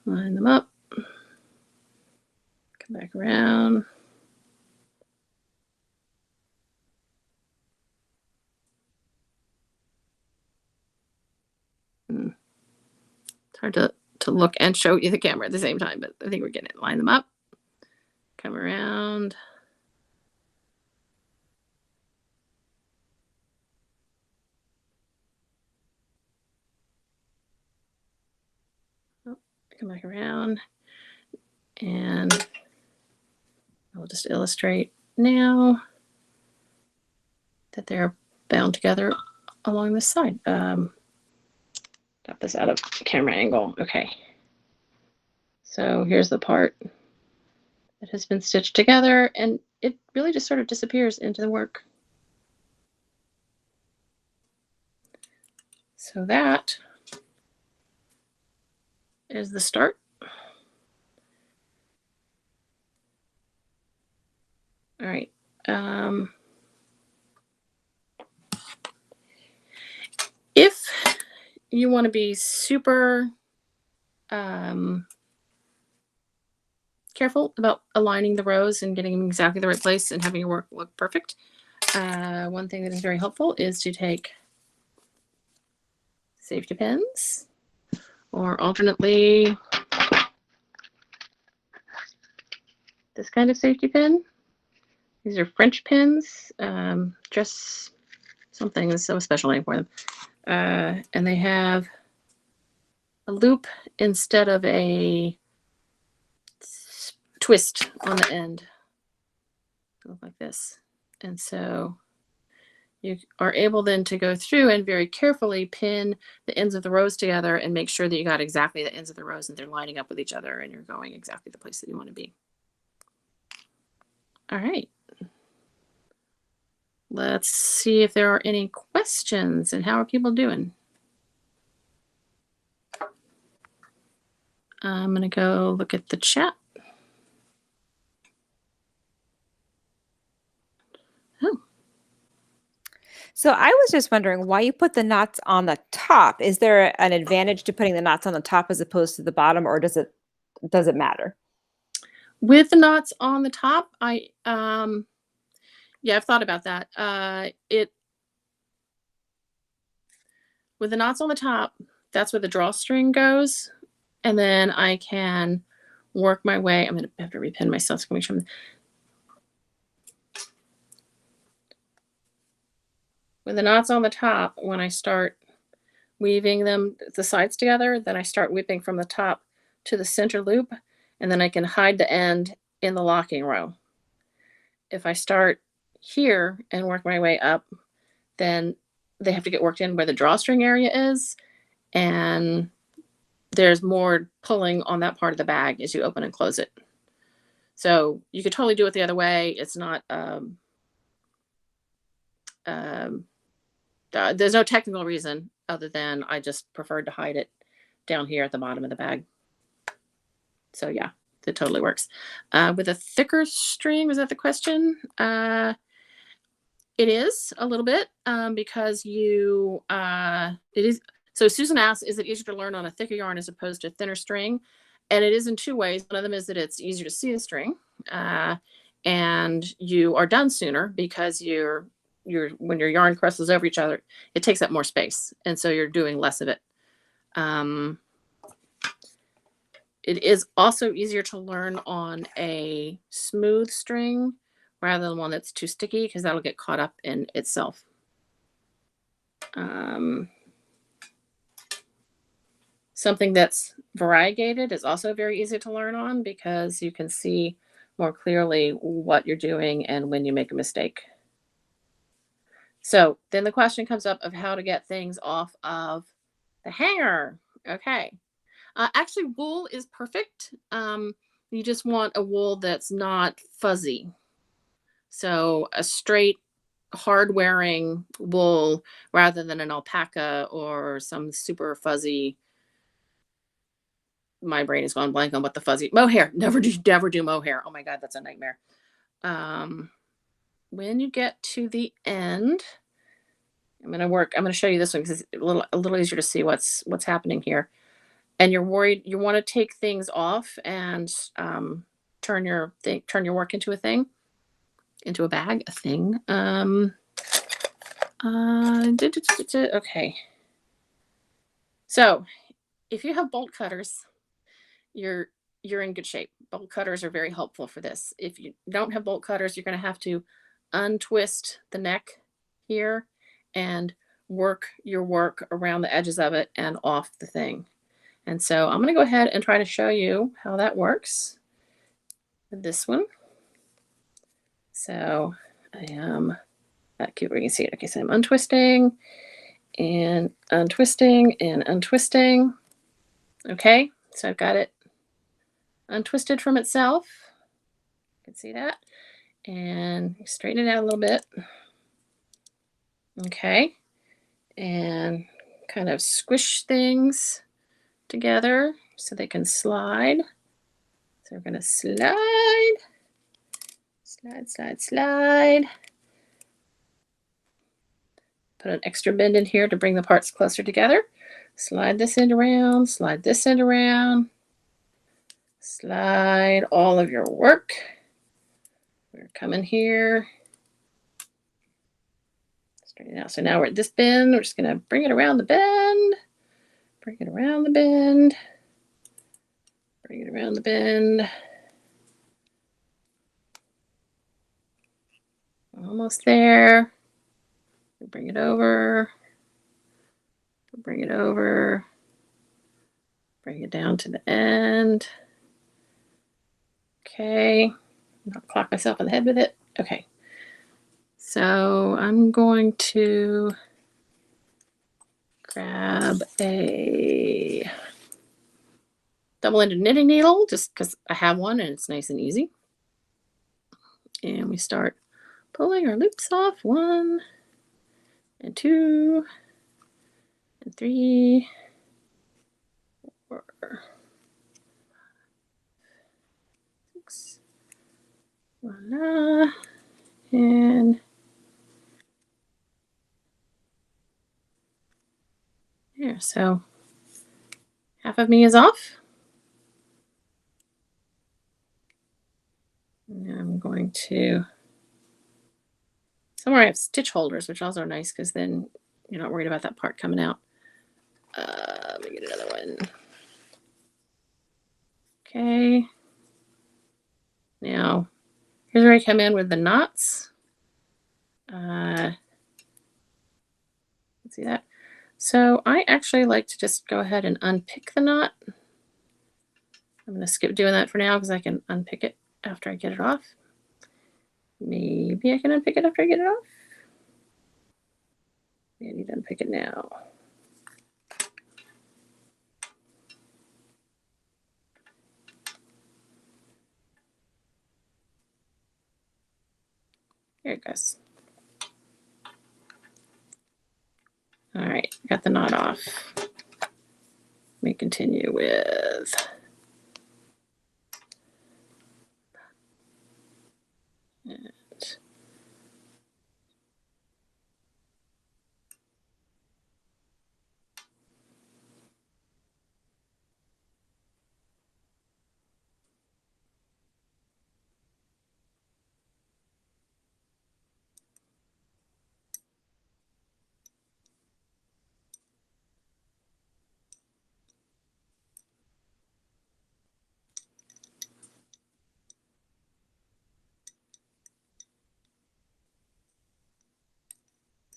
line them up, come back around. It's hard to look and show you the camera at the same time, but I think we're getting it. Line them up, come around. Come back around, and I'll just illustrate now that they're bound together along this side. Got this out of camera angle. Okay. So here's the part that has been stitched together, and it really just sort of disappears into the work. So that is the start. All right. If you want to be super careful about aligning the rows and getting them exactly the right place and having your work look perfect, one thing that is very helpful is to take safety pins, or alternately this kind of safety pin. These are French pins, just something, there's so special name for them. And they have a loop instead of a twist on the end. Look like this. And so you are able then to go through and very carefully pin the ends of the rows together and make sure that you got exactly the ends of the rows and they're lining up with each other and you're going exactly the place that you want to be. All right. Let's see if there are any questions and how are people doing? I'm going to go look at the chat. Oh. So I was just wondering why you put the knots on the top. Is there an advantage to putting the knots on the top as opposed to the bottom, or does it matter? With the knots on the top, yeah, I've thought about that. With the knots on the top, that's where the drawstring goes. And then I can work my way. I'm going to have to repin myself so I can make sure with the knots on the top, when I start weaving them, the sides together, then I start whipping from the top to the center loop, and then I can hide the end in the locking row. If I start here and work my way up, then they have to get worked in where the drawstring area is, and there's more pulling on that part of the bag as you open and close it. So you could totally do it the other way. It's not, there's no technical reason other than I just preferred to hide it down here at the bottom of the bag. So yeah, it totally works. With a thicker string, was that the question? It is a little bit because you, it is, so Susan asked, is it easier to learn on a thicker yarn as opposed to a thinner string? And it is in two ways. One of them is that it's easier to see the string and you are done sooner because when your yarn crosses over each other, it takes up more space. And so you're doing less of it. It is also easier to learn on a smooth string rather than one that's too sticky because that'll get caught up in itself. Something that's variegated is also very easy to learn on because you can see more clearly what you're doing and when you make a mistake. So then the question comes up of how to get things off of the hanger. Okay. Actually, wool is perfect. You just want a wool that's not fuzzy. So a straight, hard-wearing wool rather than an alpaca or some super fuzzy my brain has gone blank on what the fuzzy mohair. Never do mohair. Oh my God, that's a nightmare. When you get to the end, I'm going to show you this one because it's a little easier to see what's happening here. And you're worried, you want to take things off and turn your work into a thing, into a bag, a thing. Okay. So if you have bolt cutters, you're in good shape. Bolt cutters are very helpful for this. If you don't have bolt cutters, you're going to have to untwist the neck here and work your work around the edges of it and off the thing. And so I'm going to go ahead and try to show you how that works with this one. So I am back here where you can see it. Okay, so I'm untwisting and untwisting and untwisting. Okay, so I've got it untwisted from itself. You can see that. And straighten it out a little bit. Okay, and kind of squish things together so they can slide. So we're going to slide, slide, slide, slide. Put an extra bend in here to bring the parts closer together. Slide this end around, slide this end around. Slide all of your work. We're coming here. Straighten out. So now we're at this bend. We're just going to bring it around the bend. Bring it around the bend. Bring it around the bend. Almost there. Bring it over. Bring it over. Bring it down to the end. Okay. I'll clock myself on the head with it. Okay. So I'm going to grab a double-ended knitting needle just because I have one and it's nice and easy. And we start pulling our loops off. 1 and 2 and 3, 4, 6. Voila. And there. So half of me is off. And I'm going to, somewhere I have stitch holders, which also are nice because then you're not worried about that part coming out. Let me get another one. Okay. Now, here's where I come in with the knots. See that? So I actually like to just go ahead and unpick the knot. I'm going to skip doing that for now because I can unpick it after I get it off. Maybe I can unpick it after I get it off. I need to unpick it now. Here it goes. All right, got the knot off. Let me continue with and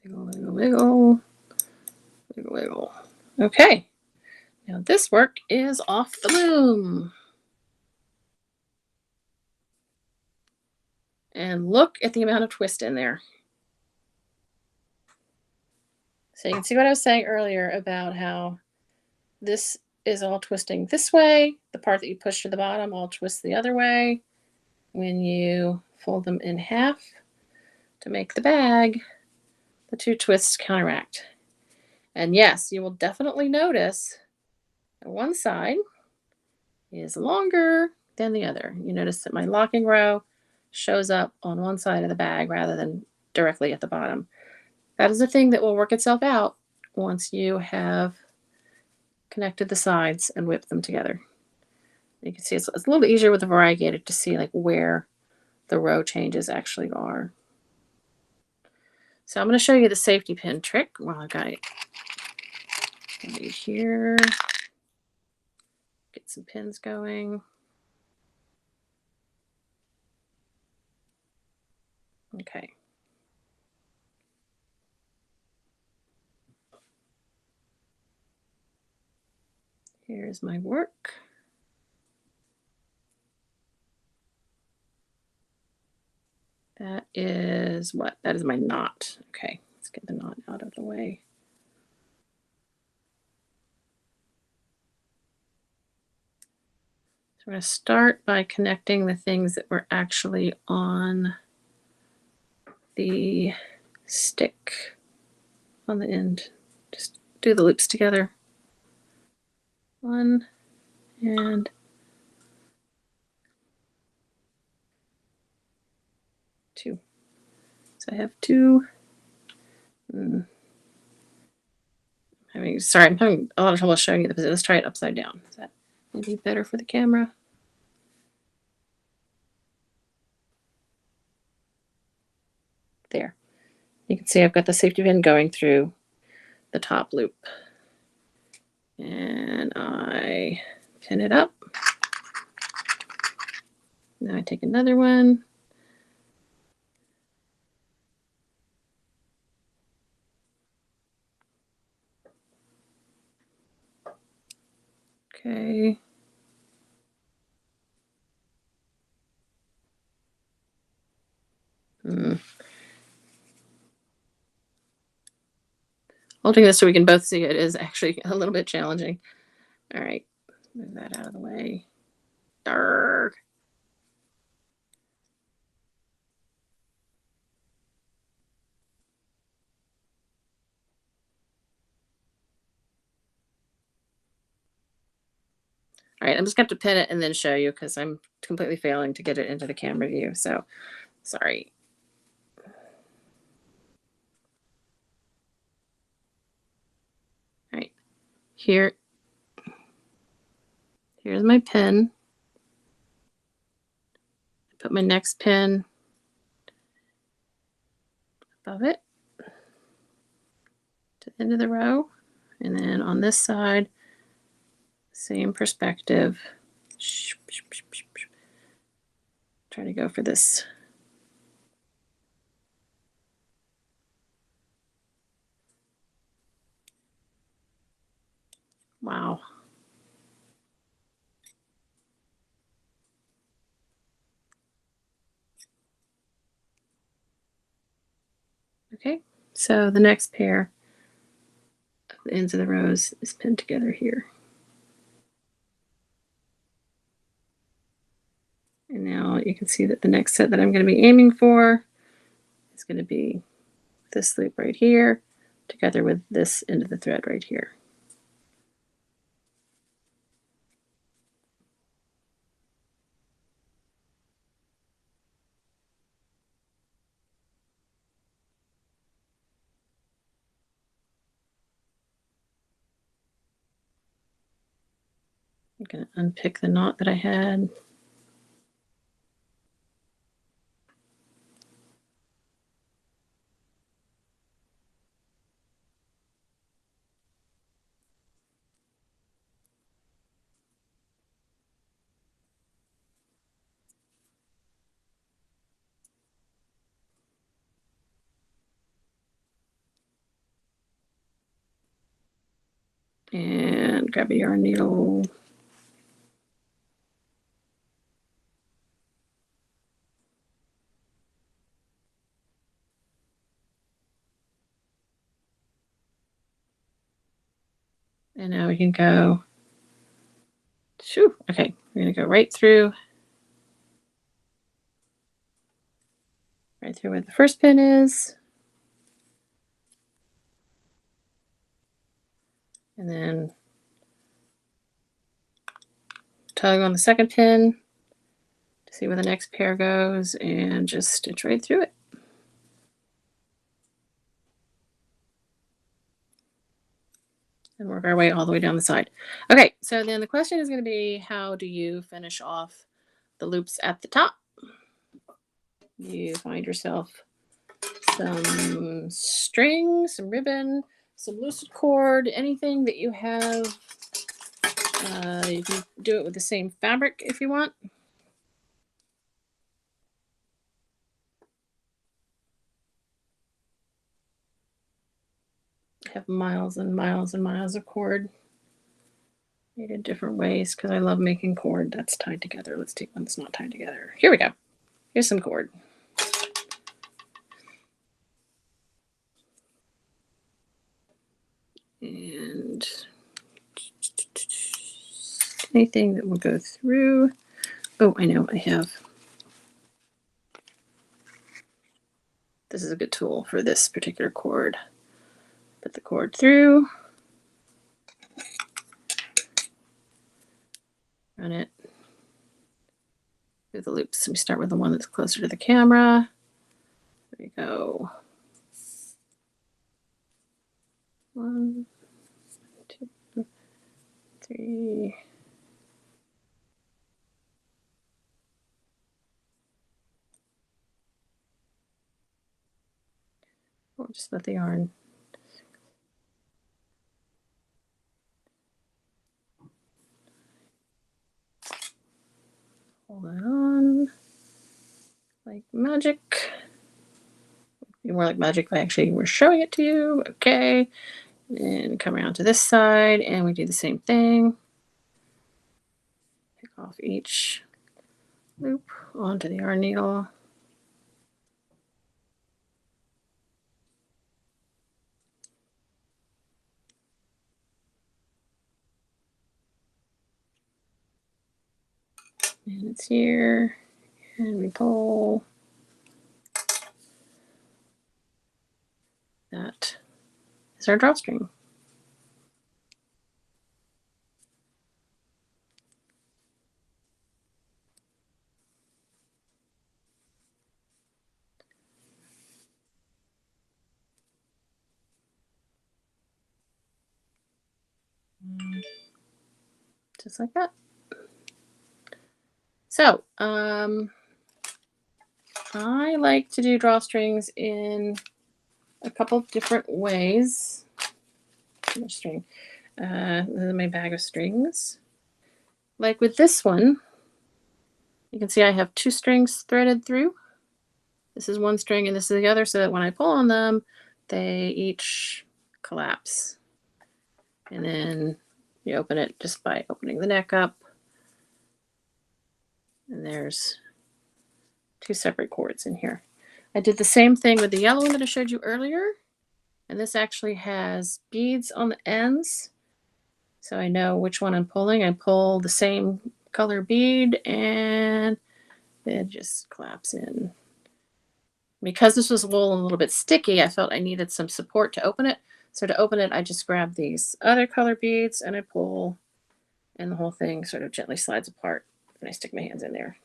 wiggle, wiggle, wiggle, wiggle, wiggle. Okay, now this work is off the loom. And look at the amount of twist in there. So you can see what I was saying earlier about how this is all twisting this way. The part that you push to the bottom all twists the other way. When you fold them in half to make the bag, the two twists counteract. And yes, you will definitely notice on one side is longer than the other. You notice that my locking row shows up on one side of the bag rather than directly at the bottom. That is a thing that will work itself out once you have connected the sides and whipped them together. You can see it's a little bit easier with the variegated to see like where the row changes actually are. So I'm going to show you the safety pin trick while I got it right here. Get some pins going. Okay. Here's my work. That is what? That is my knot. Okay, let's get the knot out of the way. So we're going to start by connecting the things that were actually on the stick on the end. Just do the loops together. 1 and 2. So I have 2. I'm having a lot of trouble showing you the position. Let's try it upside down. Is that maybe better for the camera? There. You can see I've got the safety pin going through the top loop. And I pin it up. Now I take another one. Okay. Holding this so we can both see it is actually a little bit challenging. All right, move that out of the way. Dark. All right, I'm just going to have to pin it and then show you because I'm completely failing to get it into the camera view. So, sorry. All right, here's my pin. Put my next pin above it to the end of the row. And then on this side, same perspective. Try to go for this. Wow. Okay, so the next pair of the ends of the rows is pinned together here. And now you can see that the next set that I'm going to be aiming for is going to be this loop right here together with this end of the thread right here. I'm going to unpick the knot that I had. And grab a yarn needle. And now we can go, shoo, okay, we're going to go right through where the first pin is. And then tug on the second pin to see where the next pair goes and just stitch right through it. And work our way all the way down the side. Okay, so then the question is going to be, how do you finish off the loops at the top? You find yourself some string, some ribbon, some lucid cord, anything that you have. You can do it with the same fabric if you want. I have miles and miles and miles of cord made in different ways because I love making cord that's tied together. Let's take one that's not tied together. Here we go. Here's some cord. And anything that will go through. Oh, I know, I have. This is a good tool for this particular cord. Put the cord through. Run it through the loops. We start with the one that's closer to the camera. There we go. 1, 2, 3. We'll just let the yarn. Hold that on like magic. More like magic if I actually were showing it to you. Okay. And come around to this side and we do the same thing. Pick off each loop onto the yarn needle. And it's here. And we pull. That is our drawstring. Just like that. So, I like to do drawstrings in a couple different ways. Too much string. This is my bag of strings. Like with this one, you can see I have 2 strings threaded through. This is one string and this is the other, so that when I pull on them, they each collapse. And then you open it just by opening the neck up. And there's 2 separate cords in here. I did the same thing with the yellow one that I showed you earlier. And this actually has beads on the ends. So I know which one I'm pulling. I pull the same color bead and it just collapses in. Because this was wool and a little bit sticky, I felt I needed some support to open it. So to open it, I just grab these other color beads and I pull, and the whole thing sort of gently slides apart. And I stick my hands in there.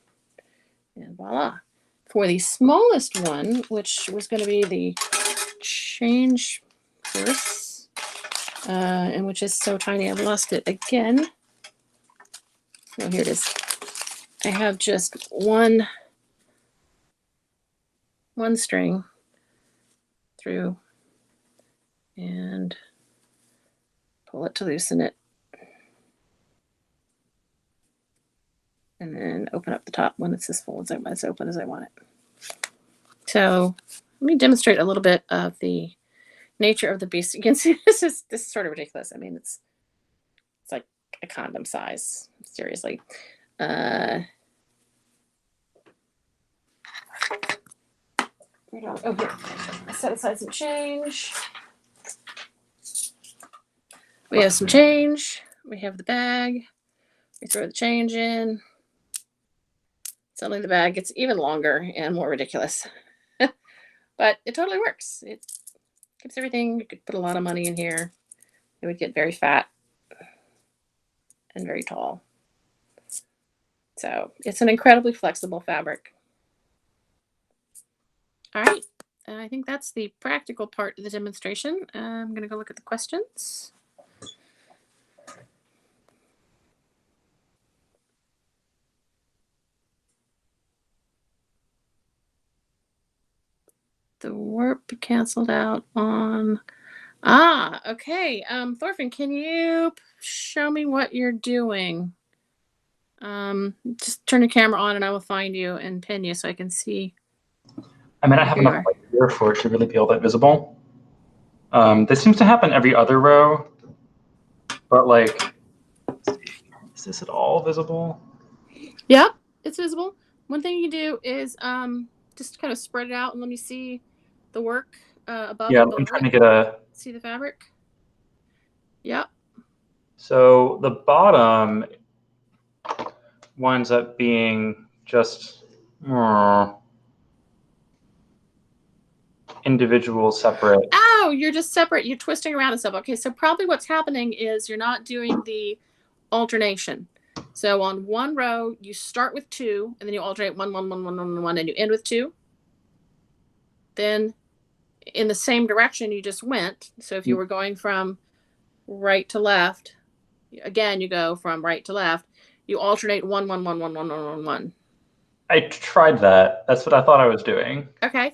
And voila. For the smallest one, which was going to be the change purse, and which is so tiny I've lost it again. Oh, here it is. I have just one string through and pull it to loosen it. And then open up the top when it's as full as open as I want it. So let me demonstrate a little bit of the nature of the beast. You can see this is sort of ridiculous. I mean, it's like a condom size. Seriously. Oh, here. I set aside some change. We have some change. We have the bag. We throw the change in. Suddenly the bag gets even longer and more ridiculous. But it totally works. It keeps everything. You could put a lot of money in here. It would get very fat and very tall. So it's an incredibly flexible fabric. All right. I think that's the practical part of the demonstration. I'm going to go look at the questions. The warp canceled out on... okay. Thorfinn, can you show me what you're doing? Just turn your camera on and I will find you and pin you so I can see. I mean, I have enough light here for it to really be all that visible. This seems to happen every other row, but like, is this at all visible? Yeah, it's visible. One thing you do is just kind of spread it out and let me see the work above Yeah, and below I'm trying it. to get a... See the fabric? Yep. So the bottom winds up being just individual, separate. Oh, you're just separate. You're twisting around and stuff. Okay, so probably what's happening is you're not doing the alternation. So on one row, you start with 2, and then you alternate 1, 1, 1, 1, 1, 1, and you end with 2. Then in the same direction you just went. So if you were going from right to left, again, you go from right to left. You alternate 1, 1, 1, 1, 1, 1, 1, 1. I tried that. That's what I thought I was doing. Okay.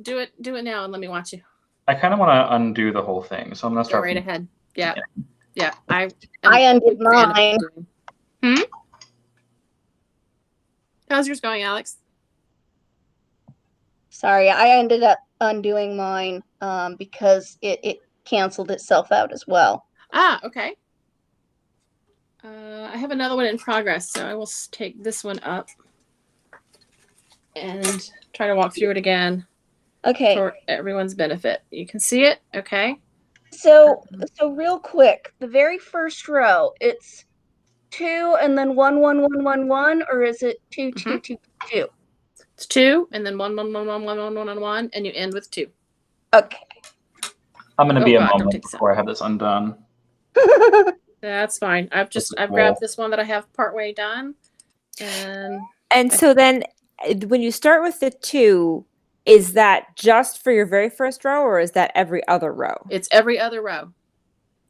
Do it now and let me watch you. I kind of want to undo the whole thing, so I'm gonna start Go right ahead. Yeah. Yeah. I undid mine. How's yours going, Alex? Sorry, I ended up undoing mine because it canceled itself out as well. Okay. I have another one in progress, so I will take this one up and try to walk through it again. Okay. For everyone's benefit. You can see it, okay? So real quick, the very first row, it's 2 and then 1, 1, 1, 1, 1, or is it 2, 2, 2, 2? It's 2 and then 1, 1, 1, 1, 1, 1, 1, 1, 1, and you end with 2. Okay. I'm gonna be a moment before I have this undone. That's fine. I've grabbed this one that I have partway done, and so then when you start with the 2, is that just for your very first row, or is that every other row? It's every other row.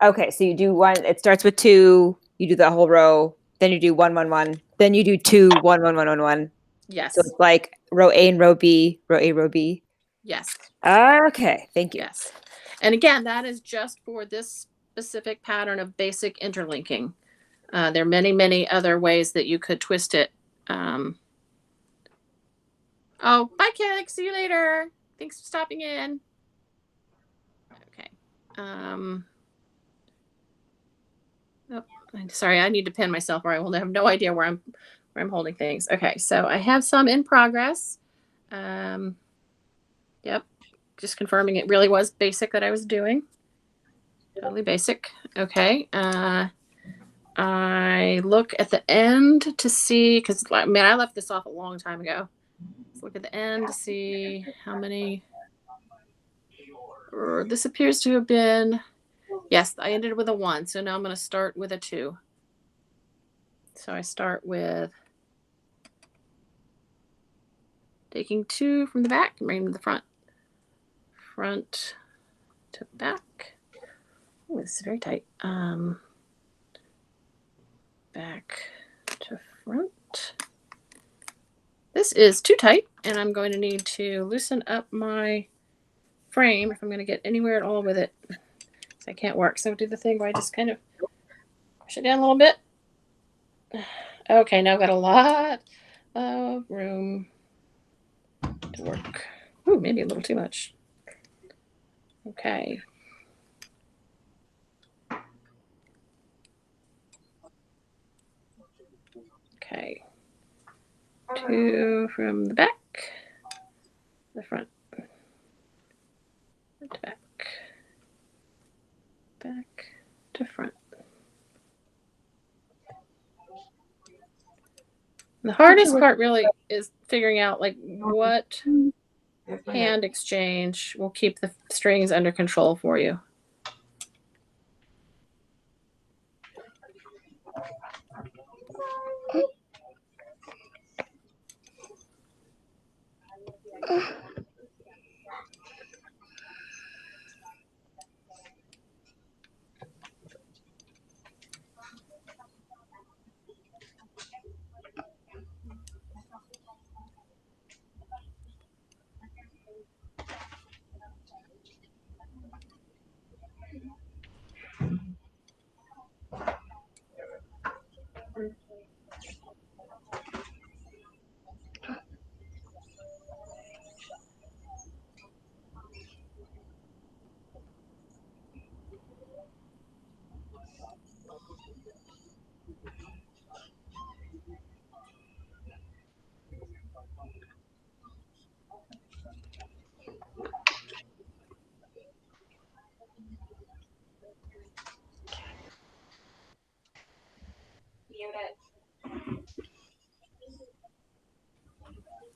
Okay, so you do 1. It starts with 2. You do the whole row. Then you do 1, 1, 1. Then you do 2, 1, 1, 1, 1, 1. Yes. So it's like row A and row B, row A, row B. Yes. Okay, thank you. Yes. And again, that is just for this specific pattern of basic interlinking. There are many, many other ways that you could twist it. Oh, bye, Kick. See you later. Thanks for stopping in. Okay. Oh, I'm sorry. I need to pin myself, or I will have no idea where I'm holding things. Okay, so I have some in progress. Yep. Just confirming it really was basic that I was doing. Totally basic. Okay. I look at the end to see, because I left this off a long time ago. Let's look at the end to see how many. This appears to have been, yes, I ended with a 1. So now I'm going to start with a 2. So I start with taking 2 from the back and bringing them to the front. Front to back. Oh, this is very tight. Back to front. This is too tight, and I'm going to need to loosen up my frame if I'm going to get anywhere at all with it. So I can't work. So do the thing where I just kind of push it down a little bit. Okay, now I've got a lot of room to work. Ooh, maybe a little too much. Okay. Okay. 2 from the back, the front, to back, back to front. The hardest part really is figuring out like what hand exchange will keep the strings under control for you.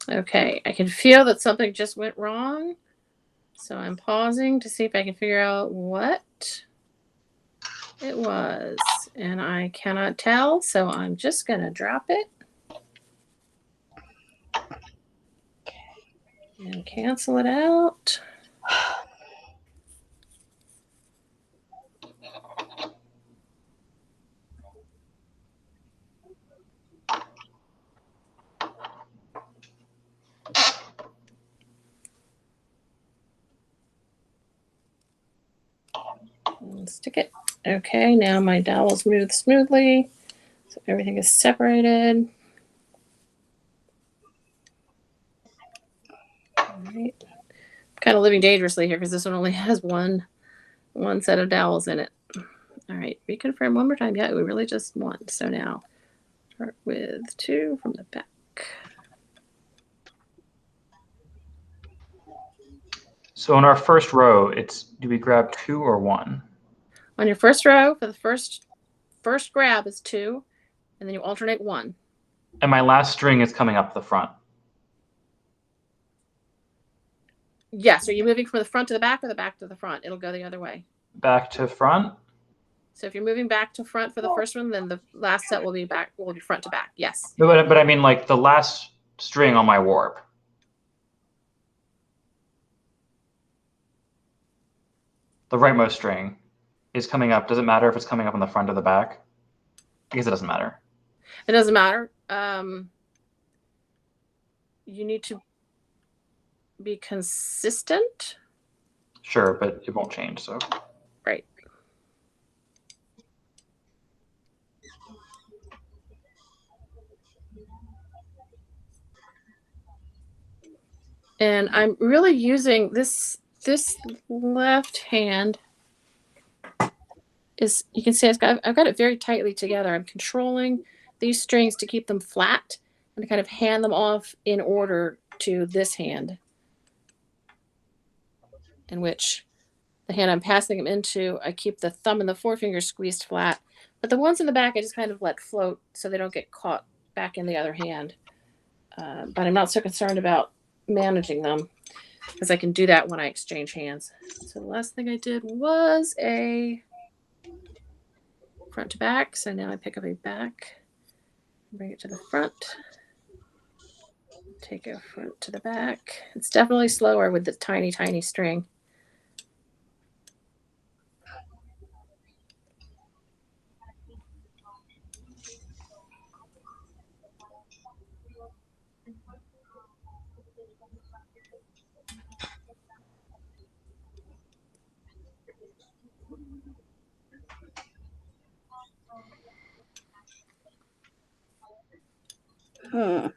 Okay, I can feel that something just went wrong. So I'm pausing to see if I can figure out what it was. And I cannot tell, so I'm just going to drop it. And cancel it out. And stick it. Okay, now my dowels move smoothly. So everything is separated. All right. Kind of living dangerously here because this one only has one set of dowels in it. All right, reconfirm one more time. Yeah, we really just one. So now start with 2 from the back. So in our first row, it's do we grab 2 or 1? On your first row, for the first grab is 2, and then you alternate 1. And my last string is coming up the front. Yes. Are you moving from the front to the back or the back to the front? It'll go the other way. Back to front. So if you're moving back to front for the first one, then the last set will be front to back. Yes. But I mean like the last string on my warp. The rightmost string is coming up. Does it matter if it's coming up on the front or the back? I guess it doesn't matter. It doesn't matter. You need to be consistent. Sure, but it won't change, so. Right. And I'm really using this left hand is, you can see I've got it very tightly together. I'm controlling these strings to keep them flat and to kind of hand them off in order to this hand, in which the hand I'm passing them into, I keep the thumb and the forefinger squeezed flat. But the ones in the back, I just kind of let float so they don't get caught back in the other hand. But I'm not so concerned about managing them because I can do that when I exchange hands. So the last thing I did was a front to back. So now I pick up a back, bring it to the front, take a front to the back. It's definitely slower with the tiny, tiny string. Hmm.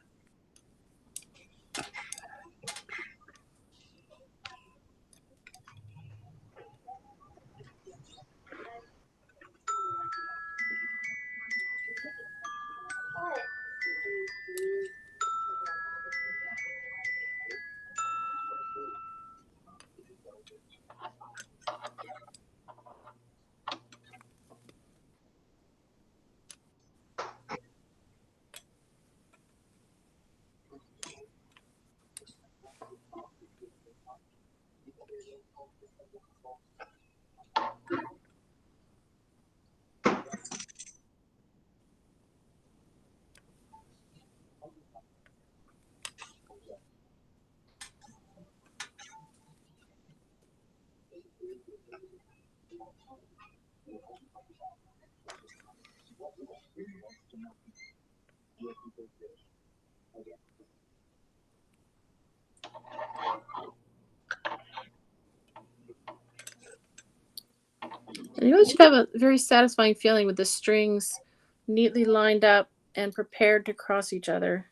And you should have a very satisfying feeling with the strings neatly lined up and prepared to cross each other.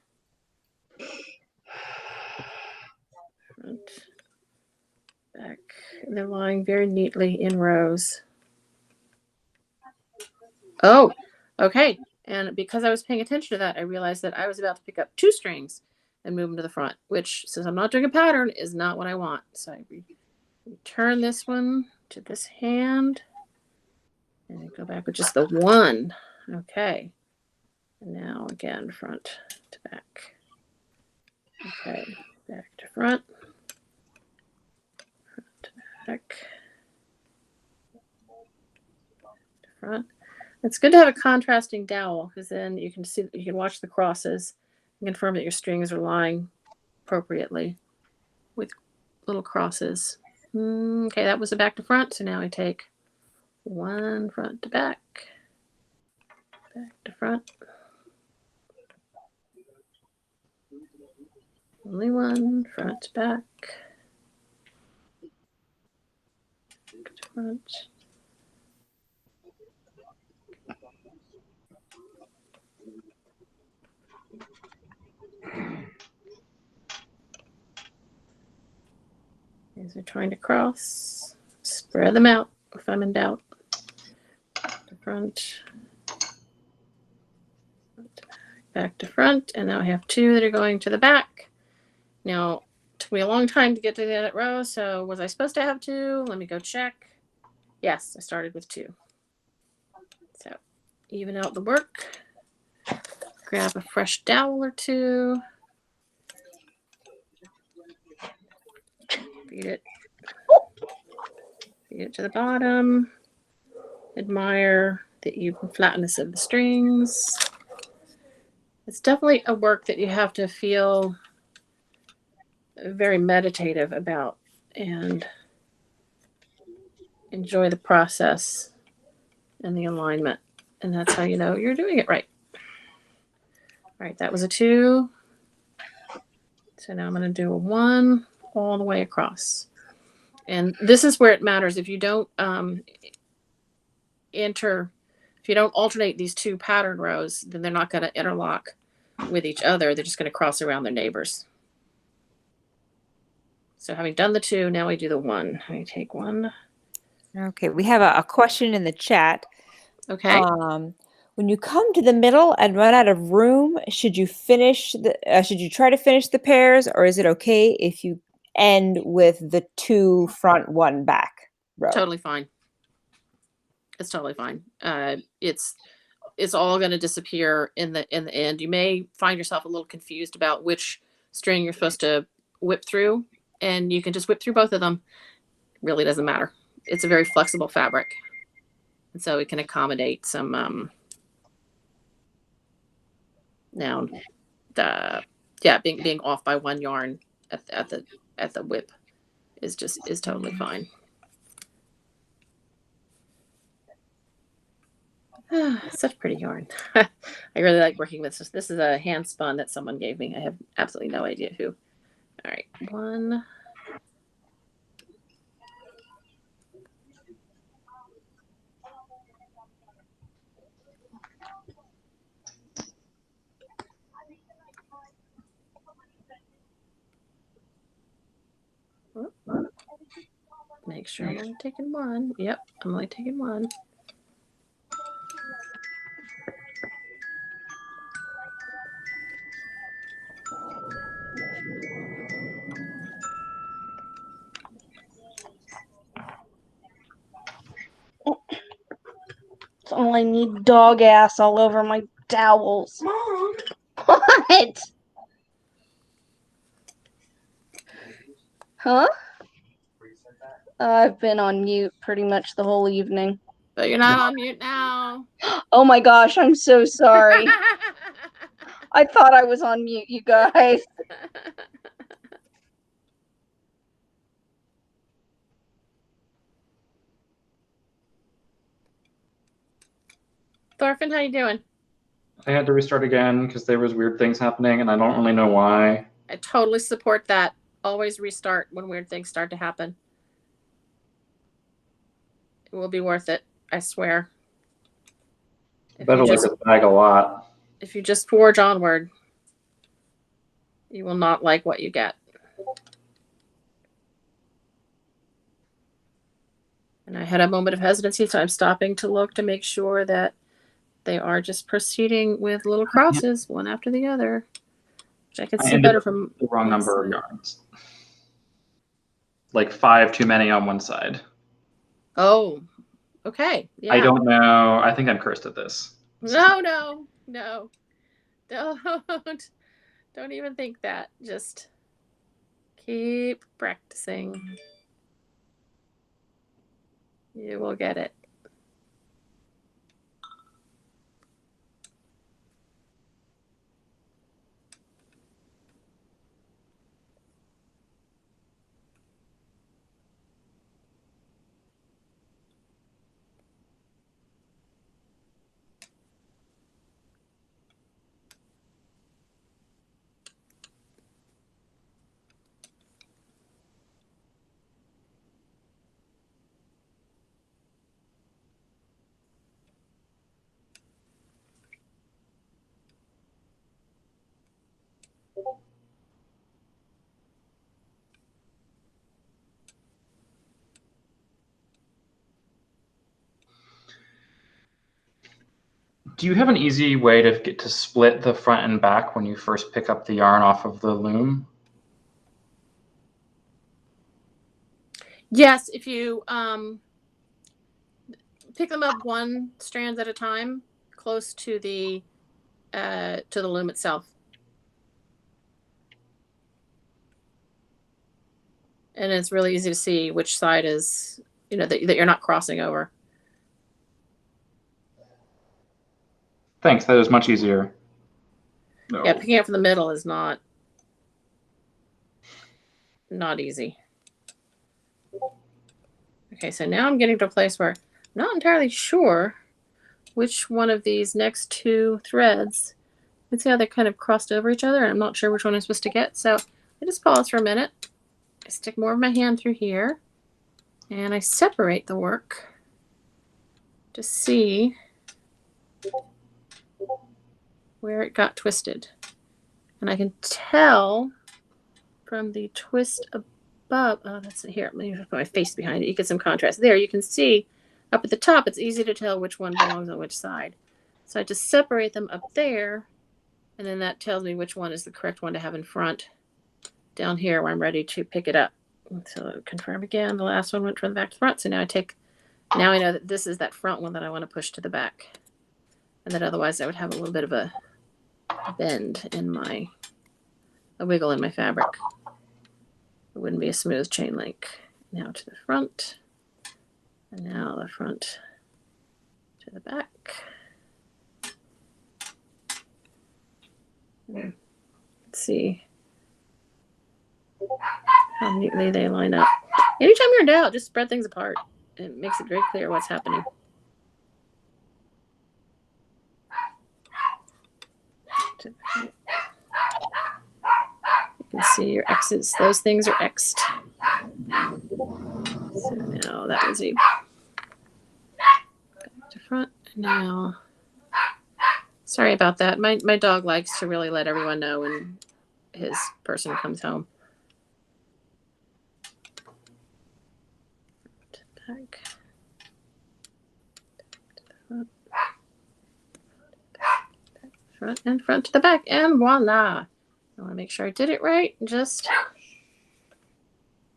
Front, back. And they're lying very neatly in rows. Oh, okay. And because I was paying attention to that, I realized that I was about to pick up 2 strings and move them to the front, which, since I'm not doing a pattern, is not what I want. So I return this one to this hand. And I go back with just the 1. Okay. And now again, front to back. Okay. Back to front. Front to back. To front. It's good to have a contrasting dowel, because then you can see, you can watch the crosses and confirm that your strings are lying appropriately with little crosses. Okay, that was a back to front. So now I take 1 front to back, back to front. Only 1 front to back, back to front. As we're trying to cross, spread them out if I'm in doubt. To front, back to front, and now I have 2 that are going to the back. Now, it took me a long time to get to that row, so was I supposed to have 2? Let me go check. Yes, I started with 2. So, even out the work. Grab a fresh dowel or 2. Feed it to the bottom. Admire the even flatness of the strings. It's definitely a work that you have to feel very meditative about and enjoy the process and the alignment. And that's how you know you're doing it right. All right, that was a 2. So now I'm going to do a 1 all the way across. And this is where it matters. If you don't if you don't alternate these 2 pattern rows, then they're not going to interlock with each other. They're just going to cross around their neighbors. So having done the 2, now we do the 1. I take 1. Okay, we have a question in the chat. Okay. When you come to the middle and run out of room, should you try to finish the pairs, or is it okay if you end with the 2 front, 1 back row? Totally fine. It's totally fine. It's all going to disappear in the end. You may find yourself a little confused about which string you're supposed to whip through, and you can just whip through both of them. It really doesn't matter. It's a very flexible fabric, and so it can accommodate some being off by 1 yarn at the whip is totally fine. Such pretty yarn. I really like working with this. This is a hand spun that someone gave me. I have absolutely no idea who. All right, 1. Make sure I'm only taking 1. Yep, I'm only taking 1. So I need dog ass all over my dowels. Mom. What? Huh? I've been on mute pretty much the whole evening. But you're not on mute now. Oh my gosh, I'm so sorry. I thought I was on mute, you guys. Thorfinn, how you doing? I had to restart again because there was weird things happening, and I don't really know why. I totally support that. Always restart when weird things start to happen. It will be worth it, I swear. Better like this bag a lot. If you just forge onward, you will not like what you get. And I had a moment of hesitancy, so I'm stopping to look to make sure that they are just proceeding with little crosses, one after the other. Which I can see better from the wrong number of yarns. Like 5 too many on one side. Oh, okay. Yeah. I don't know. I think I'm cursed at this. No. Don't even think that. Just keep practicing. You will get it. Do you have an easy way to get to split the front and back when you first pick up the yarn off of the loom? Yes, if you pick them up one strand at a time, close to the loom itself. And it's really easy to see which side is, that you're not crossing over. Thanks, that is much easier. No. Yeah, picking up from the middle is not easy. Okay, so now I'm getting to a place where I'm not entirely sure which one of these next two threads. You can see how they're kind of crossed over each other, and I'm not sure which one I'm supposed to get. So I just pause for a minute. I stick more of my hand through here, and I separate the work to see where it got twisted. And I can tell from the twist above. Oh, that's it here. Let me put my face behind it. You get some contrast. There, you can see up at the top, it's easy to tell which one belongs on which side. So I just separate them up there, and then that tells me which one is the correct one to have in front down here where I'm ready to pick it up. So confirm again. The last one went from the back to front. So now I know that this is that front one that I want to push to the back. And that otherwise I would have a little bit of a bend in a wiggle in my fabric. It wouldn't be a smooth chain link. Now to the front. And now the front to the back. Let's see how neatly they line up. Anytime you're in doubt, just spread things apart. It makes it very clear what's happening. You can see your X's. Those things are X'd. So now that was a back to front. Now, sorry about that. My dog likes to really let everyone know when his person comes home. Back. Front and front to the back, and voila. I want to make sure I did it right. Just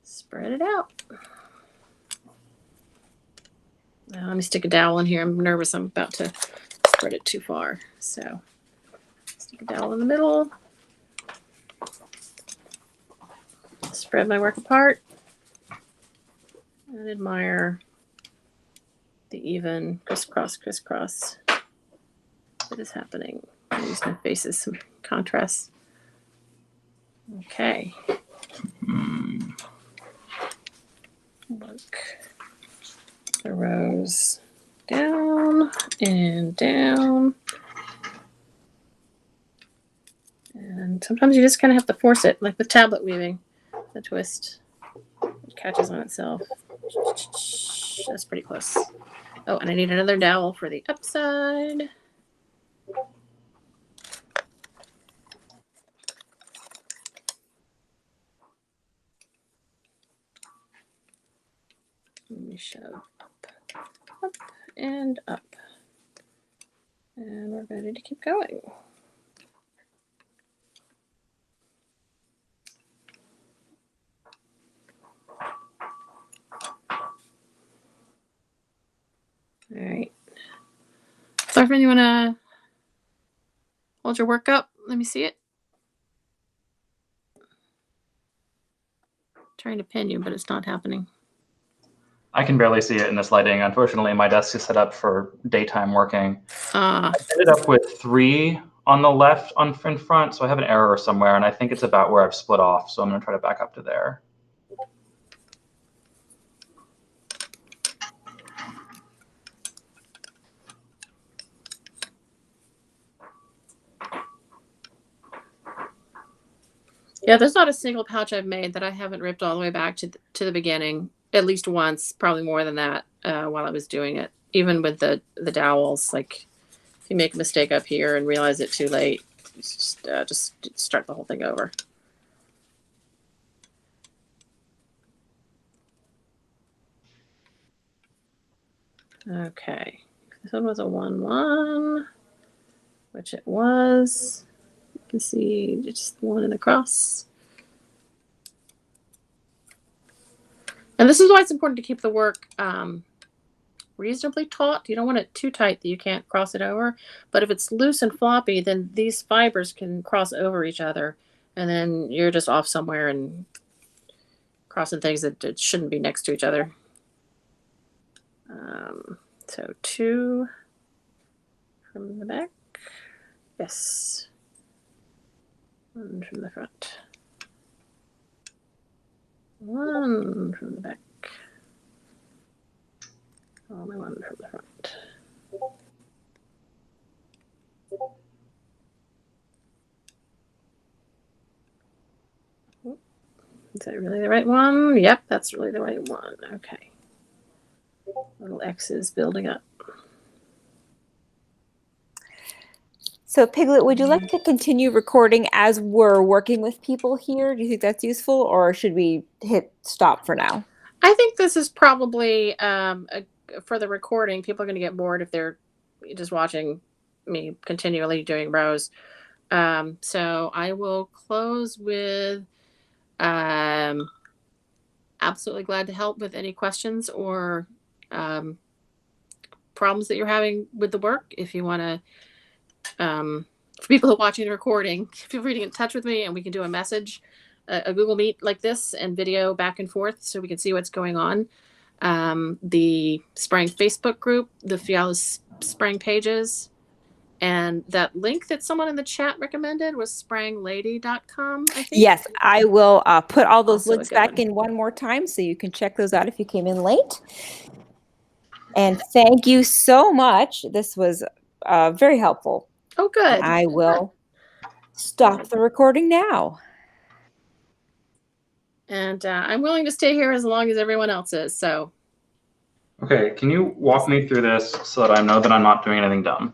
spread it out. Now, let me stick a dowel in here. I'm nervous. I'm about to spread it too far. So stick a dowel in the middle. Spread my work apart. And admire the even crisscross that is happening. I'll use my face as some contrast. Okay. Work the rows down. down and down. And sometimes you just kind of have to force it, like with tablet weaving, the twist. It catches on itself. That's pretty close. Oh, and I need another dowel for the upside. Let me shove up, and up. And we're ready to keep going. All right. Thorfinn, you want to hold your work up? Let me see it. Trying to pin you, but it's not happening. I can barely see it in this lighting. Unfortunately, my desk is set up for daytime working. I ended up with 3 on the left in front, so I have an error somewhere, and I think it's about where I've split off, so I'm going to try to back up to there. Yeah, there's not a single pouch I've made that I haven't ripped all the way back to the beginning, at least once, probably more than that, while I was doing it. Even with the dowels, like if you make a mistake up here and realize it too late, just start the whole thing over. Okay, this one was a 1-1, which it was. You can see just 1 in the cross. And this is why it's important to keep the work reasonably taut. You don't want it too tight that you can't cross it over. But if it's loose and floppy, then these fibers can cross over each other. And then you're just off somewhere and crossing things that shouldn't be next to each other. So 2 from the back. Yes. 1 from the front. 1 from the back. Only 1 from the front. Is that really the right one? Yep, that's really the right one. Okay. Little X is building up. So Piglet, would you like to continue recording as we're working with people here? Do you think that's useful, or should we hit stop for now? I think this is probably for the recording. People are going to get bored if they're just watching me continually doing rows. So I will close with absolutely glad to help with any questions or problems that you're having with the work. If you want to, for people who are watching the recording, feel free to get in touch with me and we can do a message, a Google Meet like this, and video back and forth so we can see what's going on. The Sprang Facebook group, the Fiala's Sprang pages, and that link that someone in the chat recommended was spranglady.com, I think. Yes, I will put all those Also a links good back one. in one more time so you can check those out if you came in late. And thank you so much. This was very helpful. Oh, good. I will stop the recording now. And I'm willing to stay here as long as everyone else is. So. Okay, can you walk me through this so that I know that I'm not doing anything dumb?